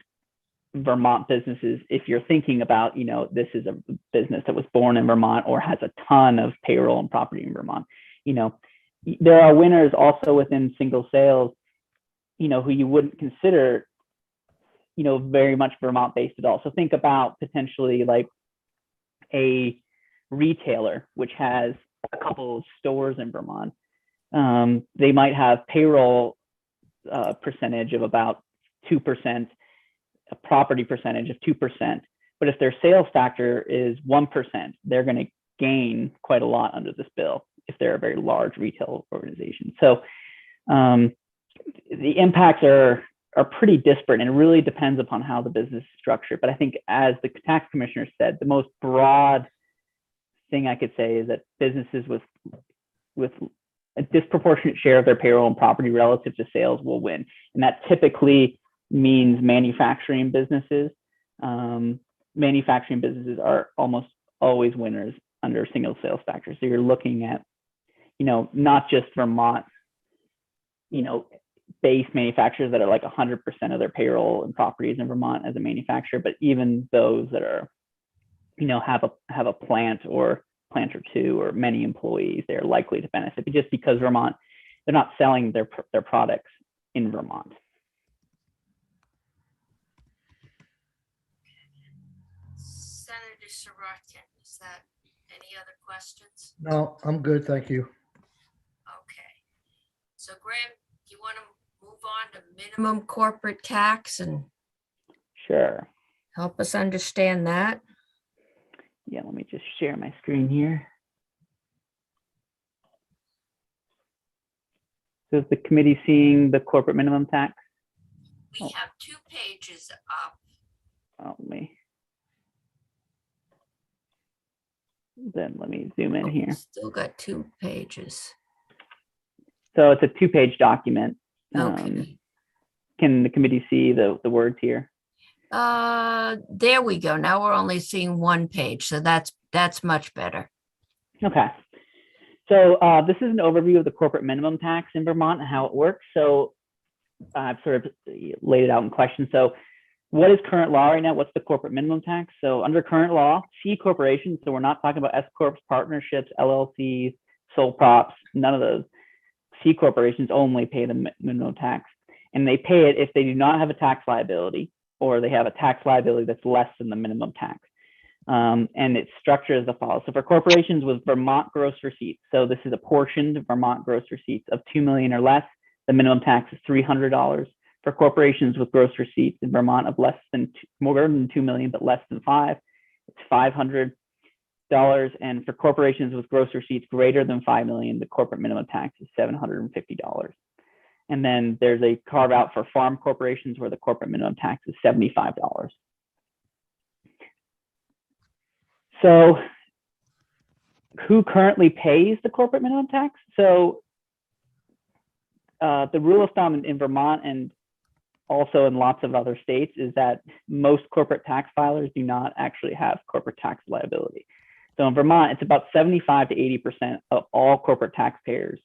Vermont businesses if you're thinking about, you know, this is a business that was born in Vermont or has a ton of payroll and property in Vermont. You know, there are winners also within single sales, you know, who you wouldn't consider, you know, very much Vermont based at all. So think about potentially like a retailer which has a couple of stores in Vermont. They might have payroll percentage of about 2%, a property percentage of 2%. But if their sales factor is 1%, they're going to gain quite a lot under this bill if they're a very large retail organization. So the impacts are pretty disparate, and it really depends upon how the business is structured. But I think, as the tax commissioner said, the most broad thing I could say is that businesses with a disproportionate share of their payroll and property relative to sales will win. And that typically means manufacturing businesses. Manufacturing businesses are almost always winners under single sales factor. So you're looking at, you know, not just Vermont, you know, base manufacturers that are like 100% of their payroll and properties in Vermont as a manufacturer, but even those that are, you know, have a plant or two or many employees, they're likely to benefit just because Vermont, they're not selling their products in Vermont. Senator Sorokin, is that any other questions? No, I'm good, thank you. Okay. So Graham, do you want to move on to minimum corporate tax and Sure. help us understand that? Yeah, let me just share my screen here. So is the committee seeing the corporate minimum tax? We have 2 pages up. Oh, then let me zoom in here. Still got 2 pages. So it's a 2-page document. Okay. Can the committee see the words here? There we go. Now we're only seeing 1 page, so that's much better. Okay. So this is an overview of the corporate minimum tax in Vermont and how it works. So I've sort of laid it out in questions. So what is current law right now? What's the corporate minimum tax? So under current law, C corporations, so we're not talking about S corps, partnerships, LLCs, sole props, none of those. C corporations only pay the minimum tax, and they pay it if they do not have a tax liability or they have a tax liability that's less than the minimum tax. And it's structured as follows. So for corporations with Vermont gross receipts, so this is apportioned Vermont gross receipts of $2 million or less, the minimum tax is $300. For corporations with gross receipts in Vermont of more than 2 million, but less than 5, it's $500. And for corporations with gross receipts greater than 5 million, the corporate minimum tax is $750. And then there's a carve out for farm corporations where the corporate minimum tax is $75. So who currently pays the corporate minimum tax? So the rule of thumb in Vermont and also in lots of other states is that most corporate tax filers do not actually have corporate tax liability. So in Vermont, it's about 75 to 80% of all corporate taxpayers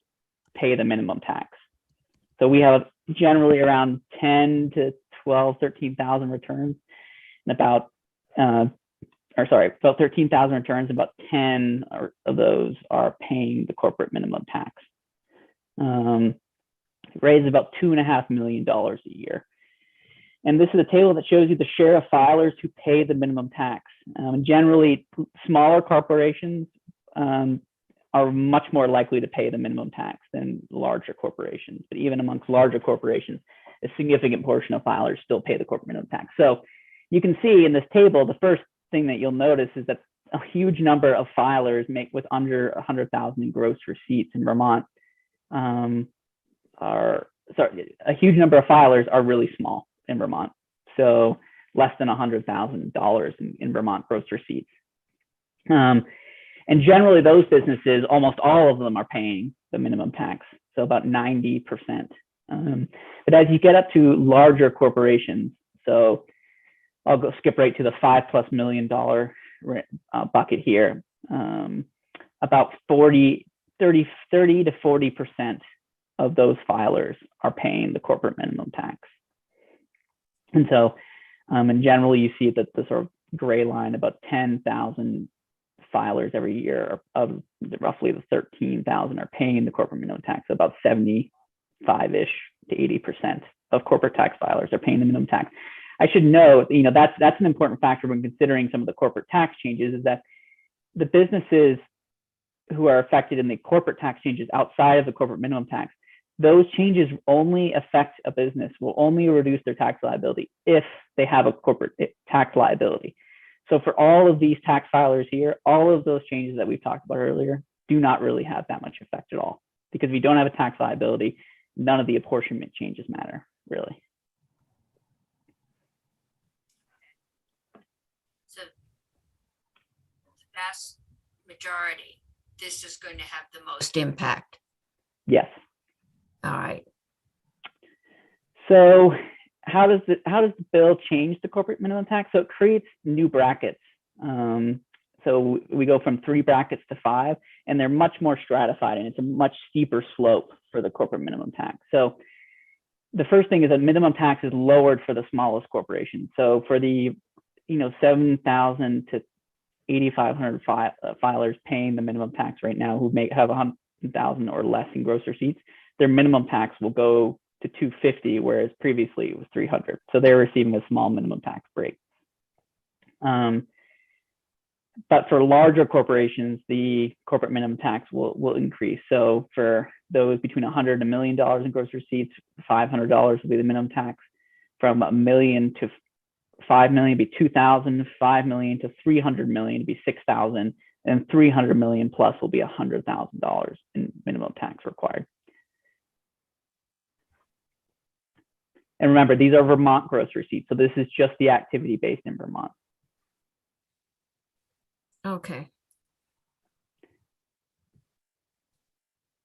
pay the minimum tax. So we have generally around 10 to 12, 13,000 returns. and about 13,000 returns, about 10 of those are paying the corporate minimum tax. Raises about $2.5 million a year. And this is a table that shows you the share of filers who pay the minimum tax. Generally, smaller corporations are much more likely to pay the minimum tax than larger corporations. But even amongst larger corporations, a significant portion of filers still pay the corporate minimum tax. So you can see in this table, the first thing that you'll notice is that a huge number of filers with under 100,000 in gross receipts in Vermont a huge number of filers are really small in Vermont. So less than $100,000 in Vermont gross receipts. And generally those businesses, almost all of them are paying the minimum tax. So about 90%. But as you get up to larger corporations, so I'll skip right to the $5+ million bucket here. About 30 to 40% of those filers are paying the corporate minimum tax. And so, and generally you see that the sort of gray line, about 10,000 filers every year of roughly the 13,000 are paying the corporate minimum tax. So about 75-ish to 80% of corporate tax filers are paying the minimum tax. I should note, that's an important factor when considering some of the corporate tax changes, is that the businesses who are affected in the corporate tax changes outside of the corporate minimum tax, those changes only affect a business, will only reduce their tax liability if they have a corporate tax liability. So for all of these tax filers here, all of those changes that we've talked about earlier do not really have that much effect at all, because if you don't have a tax liability, none of the apportionment changes matter, really. So the vast majority, this is going to have the most impact. Yes. All right. So how does the bill change the corporate minimum tax? So it creates new brackets. So we go from 3 brackets to 5, and they're much more stratified, and it's a much steeper slope for the corporate minimum tax. So the first thing is that minimum tax is lowered for the smallest corporations. So for the 7,000 to 8,500 filers paying the minimum tax right now, who have 100,000 or less in gross receipts, their minimum tax will go to $250, whereas previously it was $300. So they're receiving a small minimum tax break. But for larger corporations, the corporate minimum tax will increase. So for those between $100 and $1 million in gross receipts, $500 will be the minimum tax. From $1 million to $5 million be $2,000, $5 million to $300 million be $6,000, and $300 million plus will be $100,000 in minimum tax required. And remember, these are Vermont gross receipts. So this is just the activity based in Vermont. Okay.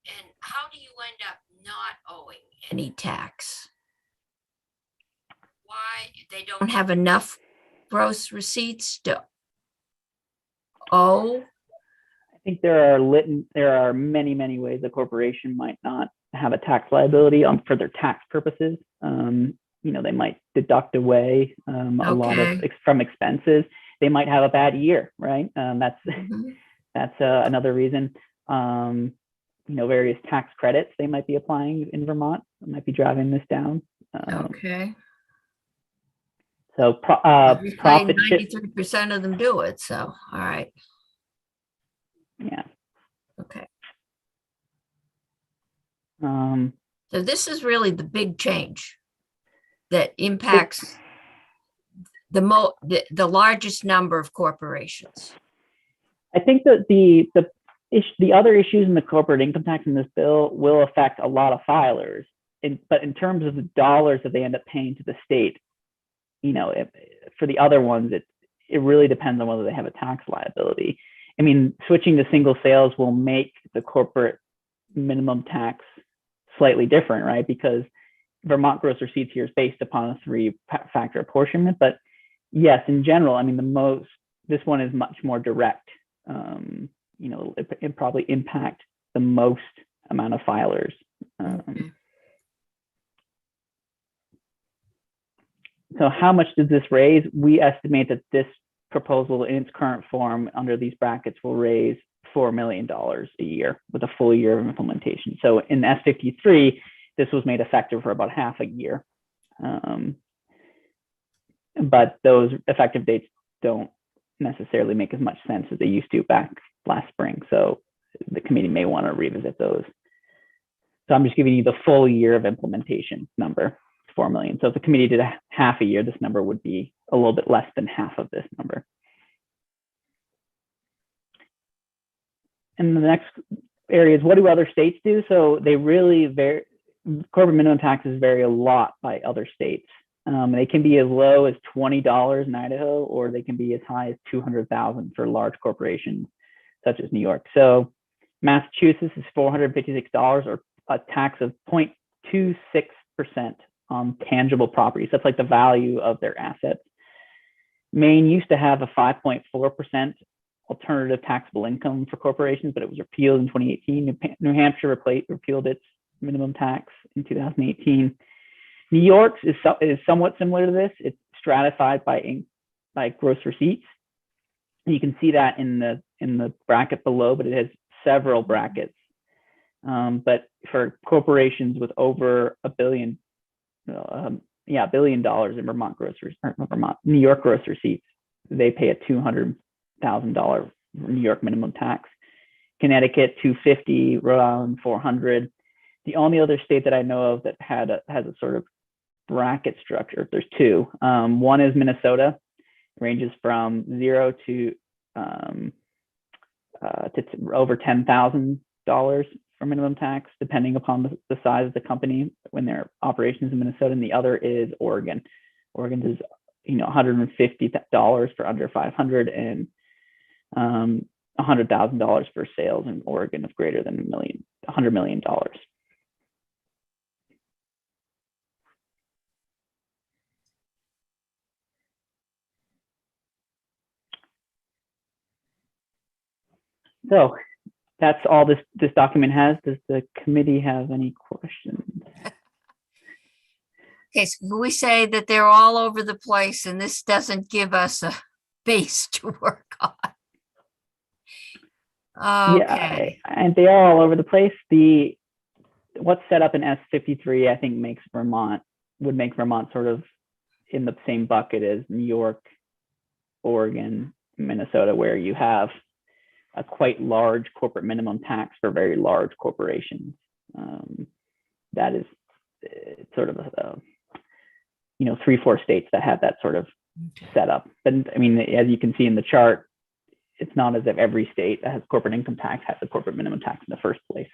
And how do you end up not owing any tax? Why? They don't have enough gross receipts to owe? I think there are many, many ways a corporation might not have a tax liability for their tax purposes. They might deduct away a lot of from expenses. They might have a bad year, right? That's another reason. Various tax credits they might be applying in Vermont might be driving this down. Okay. So Profit profit 93% of them do it. So, all right. Yeah. Okay. Um, So this is really the big change that impacts the largest number of corporations. I think that the other issues in the corporate income tax in this bill will affect a lot of filers, but in terms of the dollars that they end up paying to the state, for the other ones, it really depends on whether they have a tax liability. I mean, switching to single sales will make the corporate minimum tax slightly different, right? Because Vermont gross receipts here is based upon a 3-factor apportionment. But yes, in general, I mean, this one is much more direct. It probably impact the most amount of filers. So how much does this raise? We estimate that this proposal in its current form under these brackets will raise $4 million a year with a full year of implementation. So in S53, this was made effective for about half a year. But those effective dates don't necessarily make as much sense as they used to back last spring. So the committee may want to revisit those. So I'm just giving you the full year of implementation number, 4 million. So if the committee did a half a year, this number would be a little bit less than half of this number. And the next area is, what do other states do? So they really vary. Corporate minimum taxes vary a lot by other states. They can be as low as $20 in Idaho, or they can be as high as $200,000 for large corporations such as New York. So Massachusetts is $456, or a tax of 0.26% on tangible properties. That's like the value of their assets. Maine used to have a 5.4% alternative taxable income for corporations, but it was repealed in 2018. New Hampshire repealed its minimum tax in 2018. New York's is somewhat similar to this. It's stratified by gross receipts. And you can see that in the bracket below, but it has several brackets. But for corporations with over $1 billion, $1 billion in New York gross receipts, they pay a $200,000 New York minimum tax. Connecticut $250, Rhode Island $400. The only other state that I know of that has a sort of bracket structure, there's two. One is Minnesota, ranges from 0 to over $10,000 for minimum tax, depending upon the size of the company when their operations in Minnesota. And the other is Oregon. Oregon is $150 for under 500 and $100,000 for sales in Oregon of greater than $100 million. So that's all this document has. Does the committee have any questions? Okay, so we say that they're all over the place and this doesn't give us a base to work on. Okay. Yeah, and they are all over the place. What's set up in S53, I think would make Vermont sort of in the same bucket as New York, Oregon, Minnesota, where you have a quite large corporate minimum tax for very large corporations. That is sort of 3-4 states that have that sort of setup. But I mean, as you can see in the chart, it's not as if every state that has corporate income tax has a corporate minimum tax in the first place.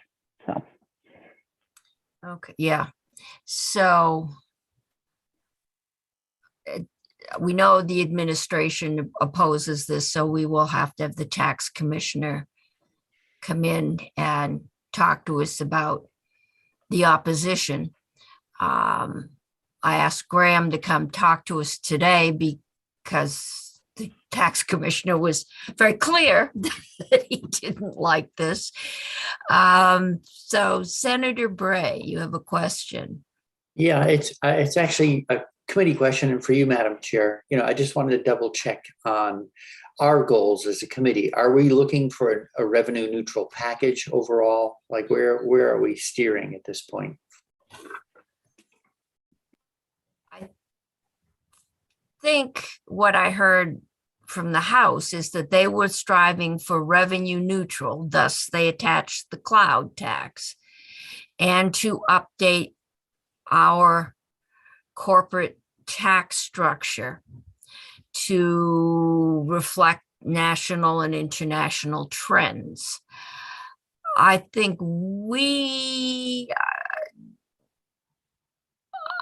So. Okay, yeah. So we know the administration opposes this, so we will have to have the tax commissioner come in and talk to us about the opposition. I asked Graham to come talk to us today because the tax commissioner was very clear that he didn't like this. So Senator Bray, you have a question. Yeah, it's actually a committee question, and for you, Madam Chair. I just wanted to double check on our goals as a committee. Are we looking for a revenue neutral package overall? Like where are we steering at this point? I think what I heard from the House is that they were striving for revenue neutral, thus they attached the cloud tax, and to update our corporate tax structure to reflect national and international trends. I think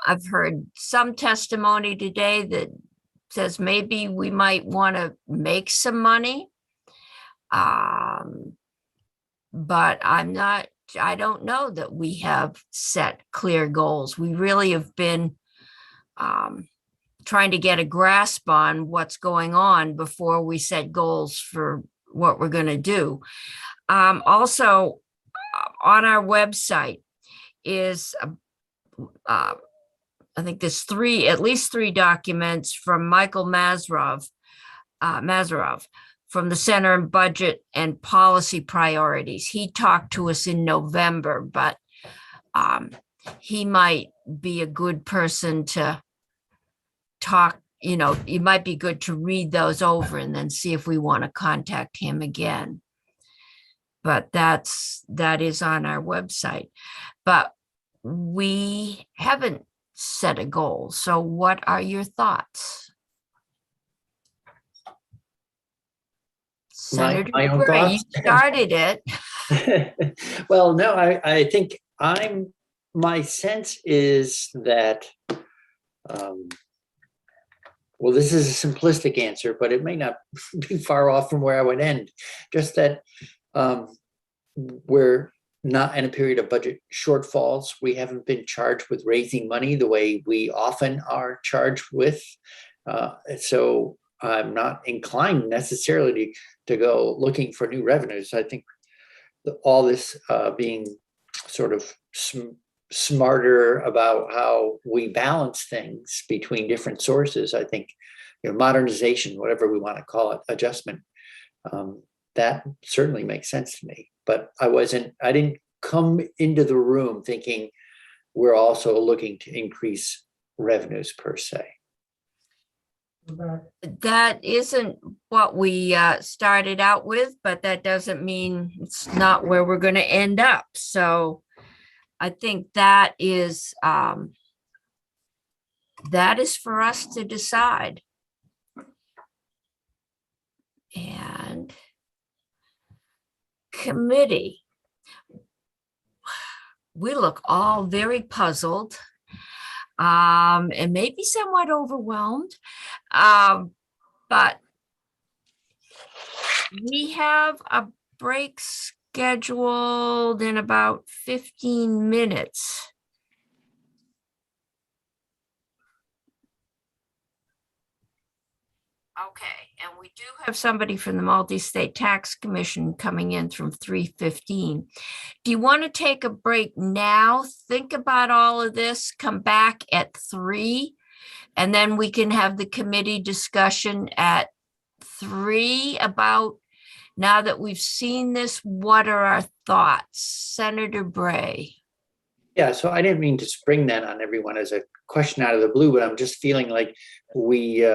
I've heard some testimony today that says maybe we might want to make some money. But I don't know that we have set clear goals. We really have been trying to get a grasp on what's going on before we set goals for what we're going to do. Also, on our website is a I think there's at least three documents from Michael Mazarov from the Center on Budget and Policy Priorities. He talked to us in November, but he might be a good person to talk. It might be good to read those over and then see if we want to contact him again. But that is on our website. But we haven't set a goal. So what are your thoughts? Senator My own Gray, you thoughts? started it. Well, no, I think my sense is that, well, this is a simplistic answer, but it may not be far off from where I would end. Just that we're not in a period of budget shortfalls. We haven't been charged with raising money the way we often are charged with. So I'm not inclined necessarily to go looking for new revenues. I think all this being sort of smarter about how we balance things between different sources, I think, modernization, whatever we want to call it, adjustment, that certainly makes sense to me. But I didn't come into the room thinking we're also looking to increase revenues per se. That isn't what we started out with, but that doesn't mean it's not where we're going to end up. So I think that is for us to decide. And committee, we look all very puzzled. And maybe somewhat overwhelmed. But we have a break scheduled in about 15 minutes. Okay, and we do have somebody from the Multi-State Tax Commission coming in from 3:15. Do you want to take a break now? Think about all of this, come back at 3, and then we can have the committee discussion at 3 about, now that we've seen this, what are our thoughts? Senator Bray. Yeah, so I didn't mean to spring that on everyone as a question out of the blue, but I'm just feeling like we,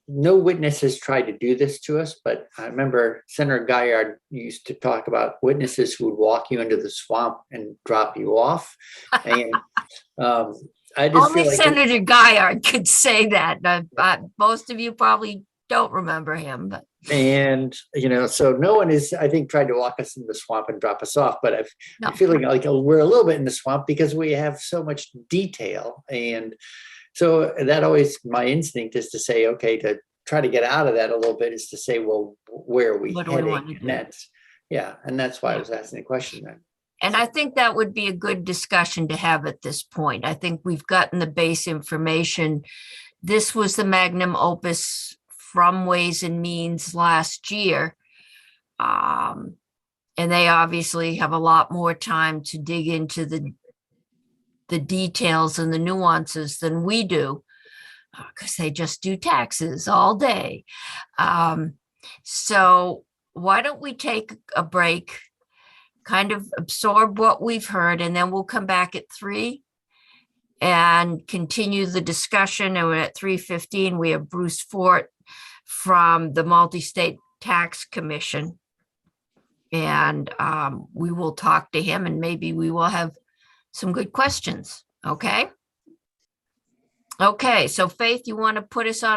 no witness has tried to do this to us, but I remember Senator Gaillard used to talk about witnesses who would walk you into the swamp and drop you off. And I just Only feel like Senator Gaillard could say that. Most of you probably don't remember him, but. And, so no one is, I think, tried to walk us into the swamp and drop us off, but I'm feeling like we're a little bit in the swamp because we have so much detail. And so that always, my instinct is to say, okay, to try to get out of that a little bit is to say, well, where are we heading? And that's why I was asking the question then. And I think that would be a good discussion to have at this point. I think we've gotten the base information. This was the magnum opus from Ways and Means last year. And they obviously have a lot more time to dig into the details and the nuances than we do, because they just do taxes all day. So why don't we take a break, kind of absorb what we've heard, and then we'll come back at 3 and continue the discussion. And at 3:15, we have Bruce Fort from the Multi-State Tax Commission. And we will talk to him, and maybe we will have some good questions. Okay. Okay. So Faith, you want to put us on